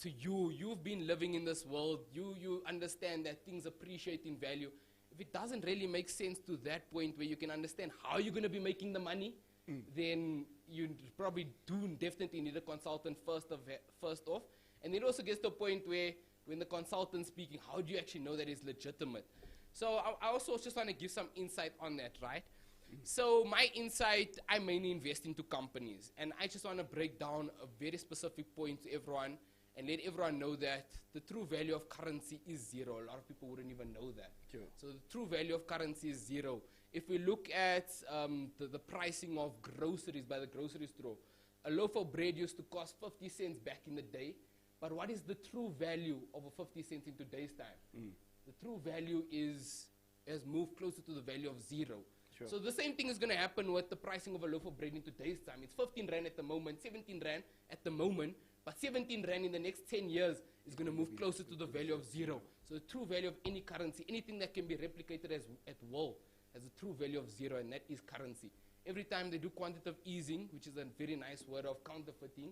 to you, you've been living in this world, you understand that things appreciate in value. If it doesn't really make sense to that point where you can understand how you're going to be making the money, then you probably definitely need a consultant first off. And it also gets to a point where when the consultant's speaking, how do you actually know that it's legitimate? So I also just want to give some insight on that, right? So my insight, I mainly invest into companies. And I just want to break down a very specific point to everyone and let everyone know that the true value of currency is zero. A lot of people wouldn't even know that. Sure. So the true value of currency is zero. If we look at the pricing of groceries by the grocery store, a loaf of bread used to cost 50 cents back in the day. But what is the true value of a 50 cents in today's time? The true value has moved closer to the value of zero. Sure. So the same thing is going to happen with the pricing of a loaf of bread in today's time. It's 15 Rand at the moment, 17 Rand at the moment, but 17 Rand in the next 10 years is going to move closer to the value of zero. So the true value of any currency, anything that can be replicated at will, has a true value of zero, and that is currency. Every time they do quantitative easing, which is a very nice word of counterfeiting,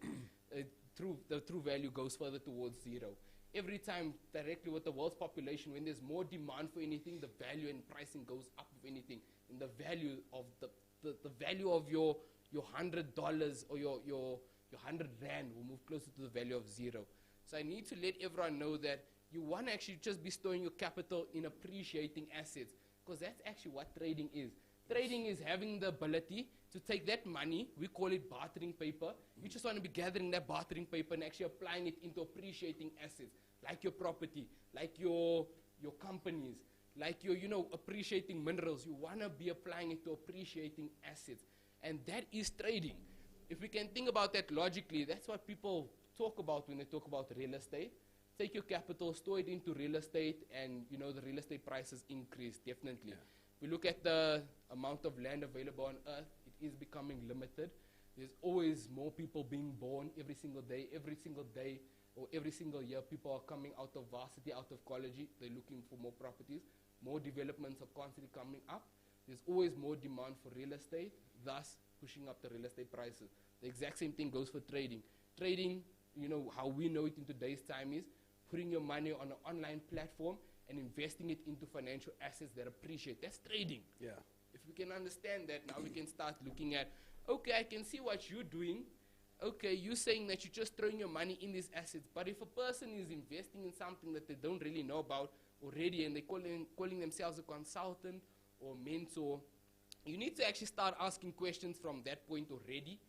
the true value goes further towards zero. Every time directly with the world's population, when there's more demand for anything, the value and pricing goes up of anything. And the value of the value of your $100 or your 100 Rand will move closer to the value of zero. So I need to let everyone know that you want to actually just be storing your capital in appreciating assets, because that's actually what trading is. Trading is having the ability to take that money, we call it bartering paper. You just want to be gathering that bartering paper and actually applying it into appreciating assets, like your property, like your companies, like your, appreciating minerals. You want to be applying it to appreciating assets. And that is trading. If we can think about that logically, that's what people talk about when they talk about real estate. Take your capital, store it into real estate, and the real estate prices increase, definitely. Yeah. We look at the amount of land available on earth, it is becoming limited. There's always more people being born every single day, or every single year. People are coming out of varsity, out of college, they're looking for more properties. More developments are constantly coming up. There's always more demand for real estate, thus pushing up the real estate prices. The exact same thing goes for trading. Trading, how we know it in today's time is putting your money on an online platform and investing it into financial assets that appreciate. That's trading. Yeah. If we can understand that, now we can start looking at, okay, I can see what you're doing. Okay, you're saying that you're just throwing your money in these assets. But if a person is investing in something that they don't really know about already, and they're calling themselves a consultant or mentor, you need to actually start asking questions from that point already.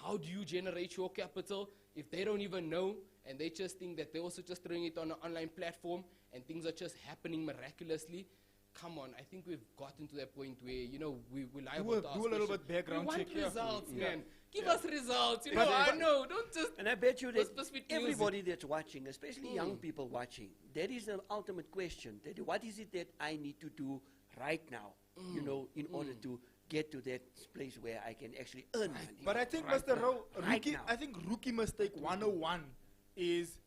How do you generate your capital? If they don't even know, and they just think that they're also just throwing it on an online platform and things are just happening miraculously, come on, I think we've gotten to that point where, we're liable to ask do a little bit background we check. want results, Yeah. man. Give us results. But I know. Don't just... And I bet you that Specific everybody that's watching, especially young people watching, that is the ultimate question. That what is it that I need to do right now, in order to get to that place where I can actually earn money. But I think, right Mr. now. Rao, Right now. I think rookie mistake 101 is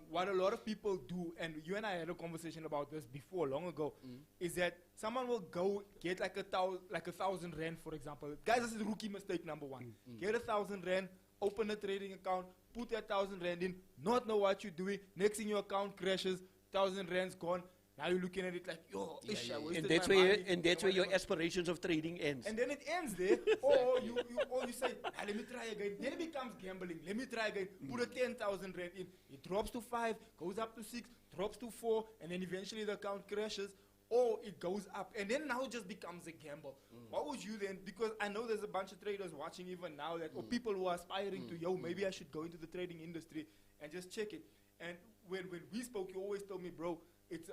what a lot of people do, and you and I had a conversation about this before, long ago, is that someone will go get like 1,000 Rand, for example. Guys, this is rookie mistake number one. Get 1,000 Rand, open a trading account, put that 1,000 Rand in, not know what you're doing. Next thing your account crashes, 1,000 Rand's gone. Now you're looking at it like, yo, ish, I wasted And that's my where your money. aspirations of trading ends. And then it ends there, or you say, let me try again. Then it becomes gambling. Let me try again. Put a 10,000 Rand in. It drops to 5, goes up to 6, drops to 4, and then eventually the account crashes, or it goes up. And then now it just becomes a gamble. What would you then, because I know there's a bunch of traders watching even now, that or people who are aspiring to, maybe I should go into the trading industry and just check it. And when we spoke, you always told me, bro, it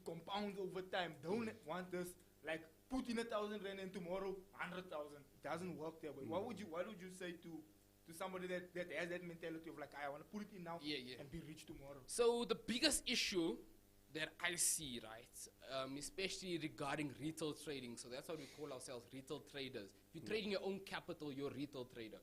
compounds over time. Don't want this, like, put in 1,000 Rand and tomorrow 100,000. It doesn't work that way. What would you say to somebody that has that mentality of like, I want to put it in now and be rich tomorrow? So the biggest issue that I see, right, especially regarding retail trading, so that's what we call ourselves, retail traders. If you're trading your own capital, you're a retail trader.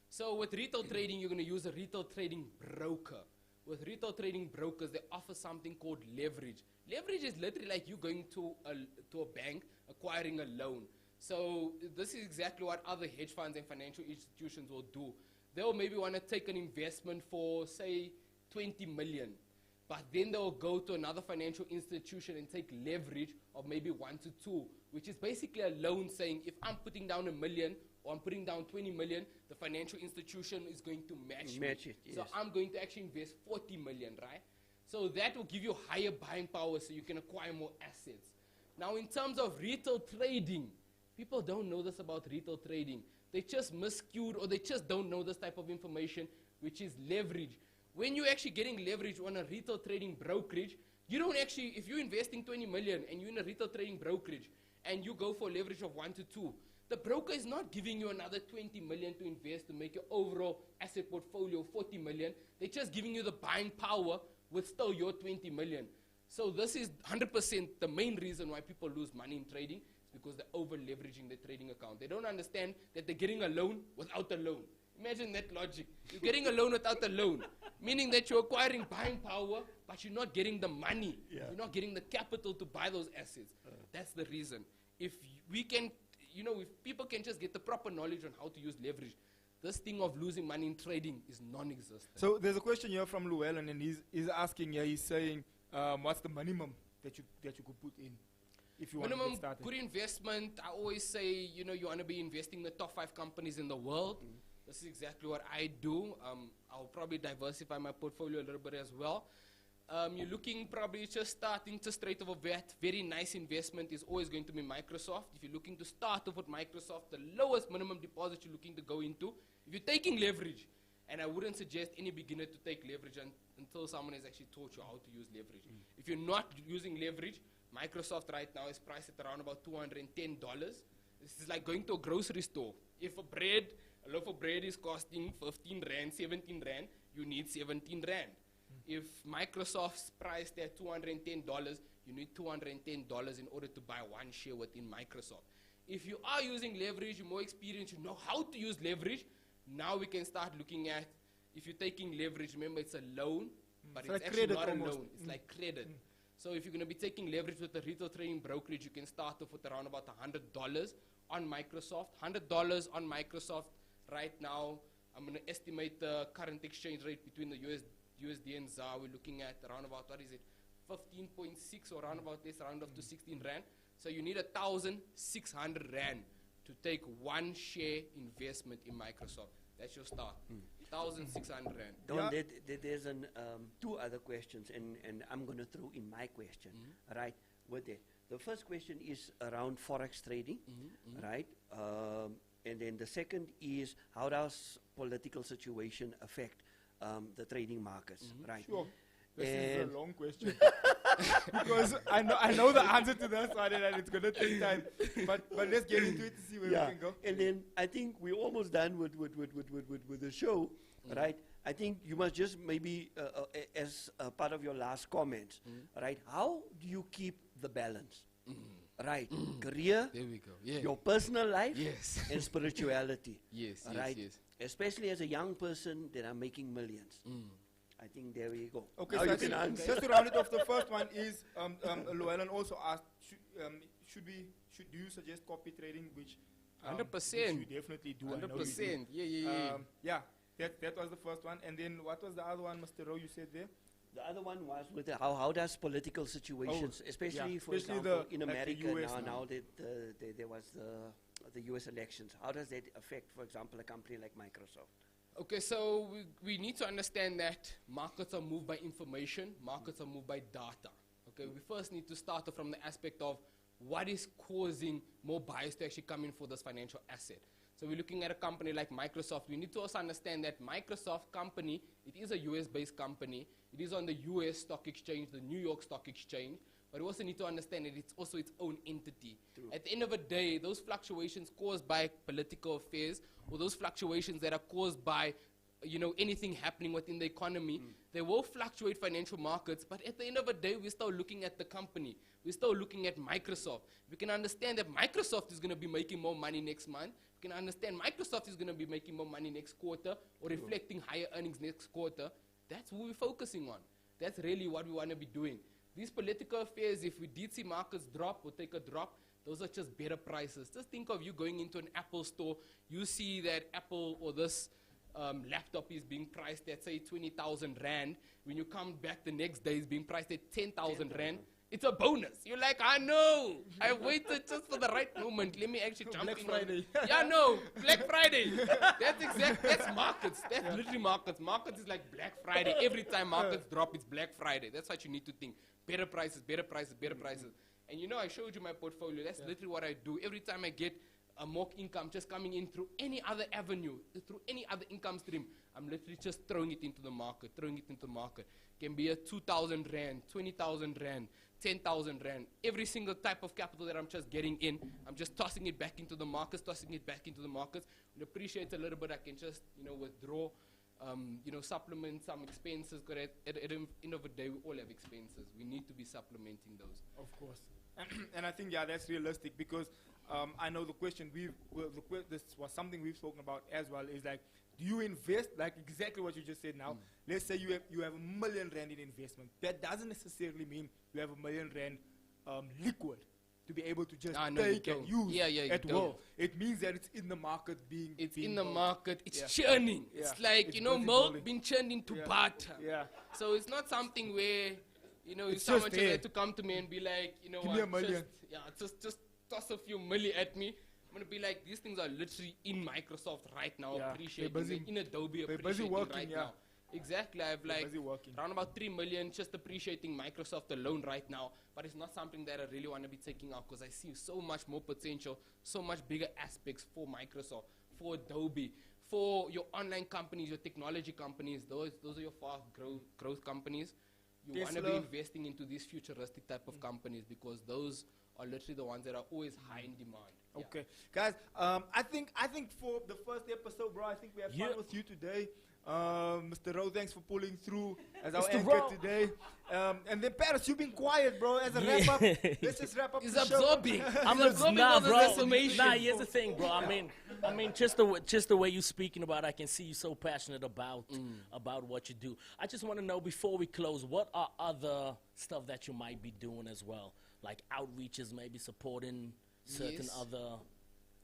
So with retail trading, you're going to use a retail trading broker. With retail trading brokers, they offer something called leverage. Leverage is literally like you going to a bank, acquiring a loan. So this is exactly what other hedge funds and financial institutions will do. They'll maybe want to take an investment for, say, 20 million. But then they'll go to another financial institution and take leverage of maybe 1 to 2, which is basically a loan saying, if I'm putting down $1 million, or I'm putting down 20 million, the financial institution is going to match it, yes. So I'm going to actually invest 40 million, right? So that will give you higher buying power so you can acquire more assets. Now, in terms of retail trading, people don't know this about retail trading. They just miscued, or they just don't know this type of information, which is leverage. When you're actually getting leverage on a retail trading brokerage, you don't actually, if you're investing 20 million and you're in a retail trading brokerage and you go for leverage of 1 to 2, the broker is not giving you another 20 million to invest to make your overall asset portfolio 40 million. They're just giving you the buying power with still your 20 million. So this is 100% the main reason why people lose money in trading, is because they're over leveraging their trading account. They don't understand that they're getting a loan without a loan. Imagine that logic. You're getting a loan without a loan, meaning that you're acquiring buying power, but you're not getting the money. Yeah. You're not getting the capital to buy those assets. That's the reason. If we can, if people can just get the proper knowledge on how to use leverage, this thing of losing money in trading is non-existent. So there's a question here from Llewellyn, and he's asking, he's saying, what's the minimum that you could put in if you want to get Minimum started? good investment, I always say, you want to be investing in the top 5 companies in the world. This is exactly what I do. I'll probably diversify my portfolio a little bit as well. You're looking probably just starting to straight off a bat. Very nice investment is always going to be Microsoft. If you're looking to start off with Microsoft, the lowest minimum deposit you're looking to go into, if you're taking leverage, and I wouldn't suggest any beginner to take leverage until someone has actually taught you how to use leverage. If you're not using leverage, Microsoft right now is priced at around about $210. This is like going to a grocery store. If a loaf of bread is costing 15 rand, 17 rand, you need 17 rand. If Microsoft's priced at $210, you need $210 in order to buy one share within Microsoft. If you are using leverage, you're more experienced, you know how to use leverage, now we can start looking at, if you're taking leverage, remember it's a loan, but it's like actually credit not a almost. loan, it's like credit. So if you're going to be taking leverage with a retail trading brokerage, you can start off with around about $100 on Microsoft. $100 on Microsoft right now, I'm going to estimate the current exchange rate between the USD and ZAR. We're looking at around about, 15.6 or around about this, around up to 16 rand. So you need 1,600 rand to take one share investment in Microsoft. That's your start. 1,600 rand. Don, there's two other questions, and I'm going to throw in my question, right, with it. The first question is around forex trading, right? And then the second is, how does political situation affect the trading markets, right? Sure. This is a long question. Because I know the answer to that one, and it's going to take time. But let's get into it to see where we can go. And then I think we're almost done with the show, right? I think you must just maybe, as part of your last comments, right? How do you keep the balance? Right, career, There we go. Yeah. your personal life, Yes. and spirituality. Yes, right? yes. Especially as a young person that are making millions. I think there we go. Okay, Now so you I think can answer. just to round it off, the first one is Llewellyn also asked, do you suggest copy trading, which 100%. which you definitely do. I know you do. 100%. Yeah. That was the first one. And then what was the other one, Mr. Rowe, you said there? The other one was with how does political situations, especially for especially example in like the America US now that there was the US elections, how does that affect, for example, a company like Microsoft? Okay, so we need to understand that markets are moved by information, markets are moved by data. Okay, we first need to start off from the aspect of what is causing more buyers to actually come in for this financial asset. So we're looking at a company like Microsoft. We need to also understand that Microsoft company, it is a US-based company. It is on the US stock exchange, the New York Stock Exchange. But we also need to understand that it's also its own entity. True. At the end of the day, those fluctuations caused by political affairs, or those fluctuations that are caused by anything happening within the economy, they will fluctuate financial markets, but at the end of the day, we're still looking at the company. We're still looking at Microsoft. We can understand that Microsoft is going to be making more money next month. We can understand Microsoft is going to be making more money next quarter, or reflecting higher earnings next quarter. That's what we're focusing on. That's really what we want to be doing. These political affairs, if we did see markets drop or take a drop, those are just better prices. Just think of you going into an Apple store. You see that Apple or this laptop is being priced at, say, 20,000 rand. When you come back the next day, it's being priced at 10,000 rand. It's a bonus. You're like, I know. I waited just for the right moment. Let me actually jump Black in. Friday. Yeah, no. Black Friday. That's markets. That's literally markets. Markets is like Black Friday. Every time markets drop, it's Black Friday. That's what you need to think. Better prices, better prices, better prices. And I showed you my portfolio. That's literally what I do. Every time I get a more income just coming in through any other avenue, through any other income stream, I'm literally just throwing it into the market, Can be a 2,000 rand, 20,000 rand, 10,000 rand. Every single type of capital that I'm just getting in, I'm just tossing it back into the markets, It appreciates a little bit. I can just, withdraw, supplement some expenses. Because at the end of the day, we all have expenses. We need to be supplementing those. Of course. And I think, that's realistic because I know the question this was something we've spoken about as well, is like, do you invest, like exactly what you just said now? Let's say you have $1 million rand in investment. That doesn't necessarily mean you have $1 million rand liquid. to be able to just Ah, no, you take and don't. use Yeah, yeah, you at don't. will. It means that it's in the market being It's being in the built. market. It's Yeah. churning. Yeah. It's like, It's you know, busy milk building. being churned into Yeah. butter. Yeah. So it's not something where, you know, It's someone just just there. had to come to me and be like, you know Give what, me a million. just toss a few million at me. I'm gonna be like, these things are literally in Microsoft right now, Yeah, appreciating. they're busy- They're in Adobe, they're busy appreciating working, right yeah. now. Exactly. I've They're like busy working. around about 3 million just appreciating Microsoft alone right now, but it's not something that I really want to be taking out because I see so much more potential, so much bigger aspects for Microsoft, for Adobe, for your online companies, your technology companies. Those are your fast growth companies. You want to be Tesla. investing into these futuristic type of companies because those are literally the ones that are always high in demand. Yeah. Okay, guys. I think for the first episode, bro, I think we have Yeah. fun with you today. Mr. Rowe, thanks for pulling through as our Mr. anchor Rowe. today. And then Paris, you've been quiet, bro. As a Yeah. wrap up, let's just wrap up He's the show. absorbing. I'm He's absorbing all the bro. information. Nah, here's the thing, bro. I mean, just the way you speaking about, I can see you so passionate about what you do. I just want to know before we close, what are other stuff that you might be doing as well, like outreaches, maybe supporting certain Yes. other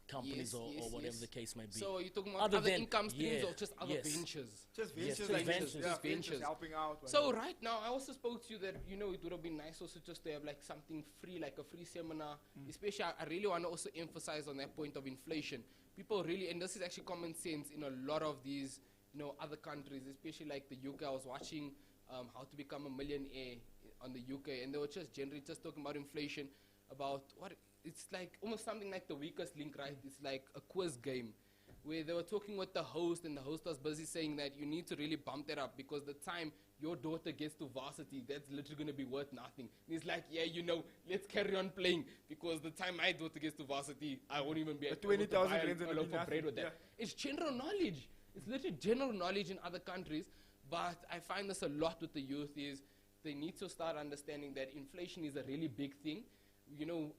companies or whatever the case may be. So you're talking about Other other than- income streams yeah, or just other yes. ventures? Just Yes, ventures, just like this. ventures. Yeah, Just ventures. helping out. So right now, I also spoke to you that, you know, it would have been nice also just to have like something free, like a free seminar. Especially, I really want to also emphasize on that point of inflation. People really, and this is actually common sense in a lot of these, you know, other countries, especially like the UK. I was watching How to Become a Millionaire on the UK, and they were just generally just talking about inflation, about what it's like, almost something like the weakest link, right? It's like a quiz game where they were talking with the host, and the host was busy saying that you need to really bump that up because the time your daughter gets to varsity, that's literally going to be worth nothing. And he's like, yeah, you know, let's carry on playing because the time my daughter gets to varsity, I won't even be able to 20,000 buy rands a will loaf be of bread nothing. with that. Yeah. It's general knowledge. It's literally general knowledge in other countries, but I find this a lot with the youth is they need to start understanding that inflation is a really big thing. You know,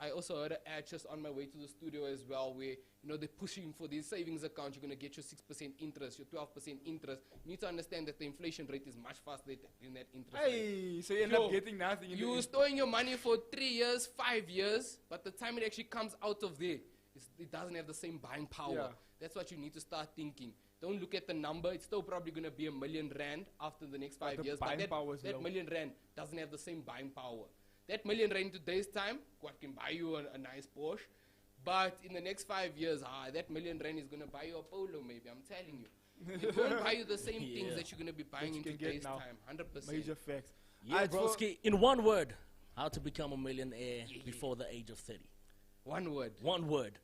I also heard an ad just on my way to the studio as well where, you know, they're pushing for these savings accounts. You're going to get your 6% interest, your 12% interest. You need to understand that the inflation rate is much faster than that interest rate. Hey, so you end Yo, up getting nothing. In You're the storing your money for 3 years, 5 years, but the time it actually comes out of there, it doesn't have the same buying power. Yeah. That's what you need to start thinking. Don't look at the number. It's still probably going to be R1,000,000 after the next 5 the years. buying But power is that low. R1,000,000 doesn't have the same buying power. That R1,000,000 in today's time, what can buy you a nice Porsche. But in the next 5 years, that R1,000,000 is going to buy you a Polo, maybe. I'm telling you. It won't buy you the same things Yeah. that you're going to be buying you in can get today's now. time. 100%. major facts. Yeah, Alright, for- broski. In one word, how to become a millionaire before the age of 30. One word. One word.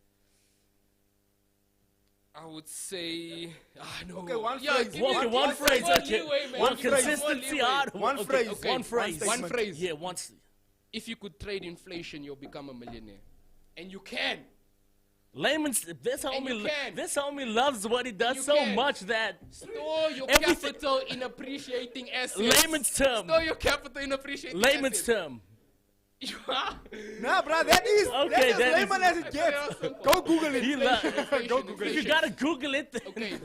I would say, no. Okay, one Yeah, phrase. give One, me- one give me phrase, more okay. leeway, man. One Give me more consistency, leeway. hard. One okay, phrase. okay, One one phrase. statement. One phrase. Yeah, once. If you could trade inflation, you'll become a millionaire. And you can. Layman's, this And you can. homie loves what he does you so can. much that Store your Everything- capital in appreciating assets. layman's term, Store your capital in appreciating layman's assets. term. You are. Nah, bro, that is Okay, that's as that is- layman as it Very gets. simple. Go Google it. He loves. Go Google If you it. gotta Google it, then Okay.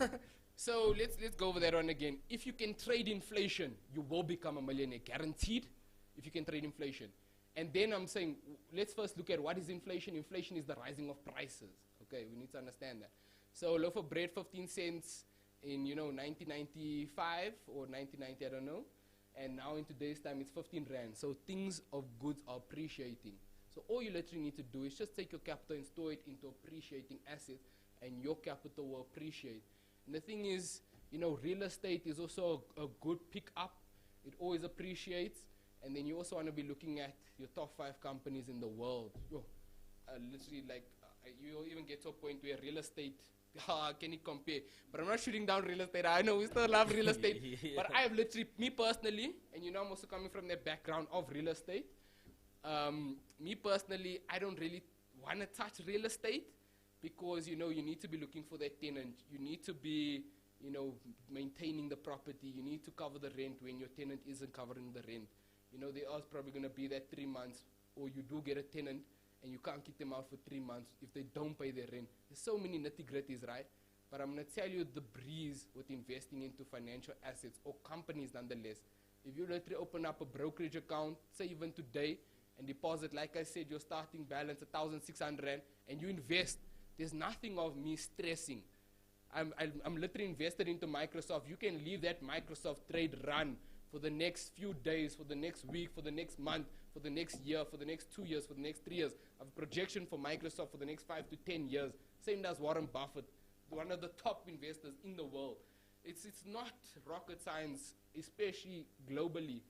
So let's go over that one again. If you can trade inflation, you will become a millionaire, guaranteed. If you can trade inflation, and then I'm saying, let's first look at what is inflation. Inflation is the rising of prices. Okay, we need to understand that. So a loaf of bread, 15 cents in 1995 or 1990, I don't know, and now in today's time it's 15 rand. So things of goods are appreciating. So all you literally need to do is just take your capital and store it into appreciating assets, and your capital will appreciate. And the thing is, real estate is also a good pick up. It always appreciates. And then you also want to be looking at your top 5 companies in the world. Literally, like, you'll even get to a point where real estate, can you compare? But I'm not shooting down real estate. I know we still love real estate. Yeah. But I have literally, me personally, and I'm also coming from the background of real estate. Me personally, I don't really want to touch real estate because, you need to be looking for that tenant. You need to be, maintaining the property. You need to cover the rent when your tenant isn't covering the rent. There are probably going to be that 3 months, or you do get a tenant and you can't kick them out for 3 months if they don't pay their rent. There's so many nitty-gritties, right? But I'm going to tell you the breeze with investing into financial assets or companies nonetheless. If you literally open up a brokerage account, say even today, and deposit, like I said, your starting balance, 1,600 Rand, and you invest, there's nothing of me stressing. I'm literally invested into Microsoft. You can leave that Microsoft trade run for the next few days, for the next week, for the next month, for the next year, for the next 2 years, for the next 3 years. I have a projection for Microsoft for the next 5 to 10 years. Same as Warren Buffett, one of the top investors in the world. It's not rocket science, especially globally.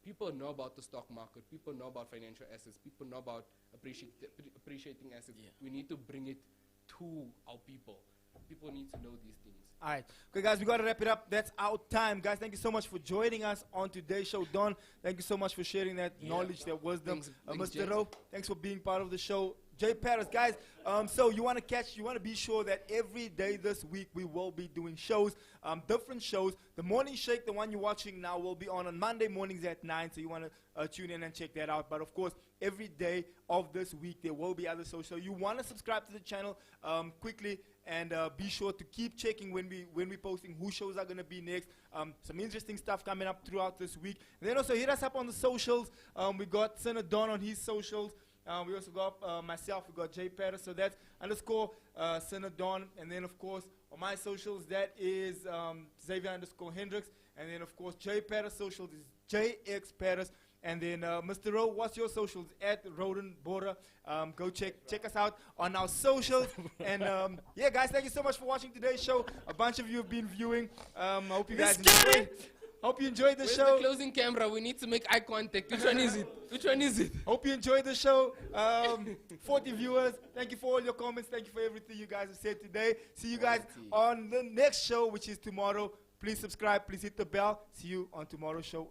People know about the stock market. People know about financial assets. People know about appreciating assets. Yeah. We need to bring it to our people. People need to know these things. All right. Okay, guys, we got to wrap it up. That's our time. Guys, thank you so much for joining us on today's show. Don, thank you so much for sharing that knowledge, that wisdom. Thanks, Mr. Rowe, thanks for being part of the show. Jay Paris, guys, so you want to be sure that every day this week we will be doing shows, different shows. The Morning Shake, the one you're watching now, will be on Monday mornings at 9, so you want to tune in and check that out. But, of course, every day of this week there will be other shows. So you want to subscribe to the channel quickly, and be sure to keep checking when we posting who shows are going to be next. Some interesting stuff coming up throughout this week. And then also hit us up on the socials. We got Senator Don on his socials. We also got myself, we got Jay Paris, so that's _ Senator Don. And then, of course, on my socials, that is Xavier _ Hendricks. And then, of course, Jay Paris socials is JX Paris. And then, Mr. Rowe, what's your socials? At Roden Border. Go check us out on our socials. And, yeah, guys, thank you so much for watching today's show. A bunch of you have been viewing. I hope you guys enjoyed. Hope you enjoyed the Where's show. the closing camera? We need to make eye contact. Which one is it? Which one is it? Hope you enjoyed the show. 40 viewers. Thank you for all your comments. Thank you for everything you guys have said today. See you guys on the next show, which is tomorrow. Please subscribe. Please hit the bell. See you on tomorrow's show.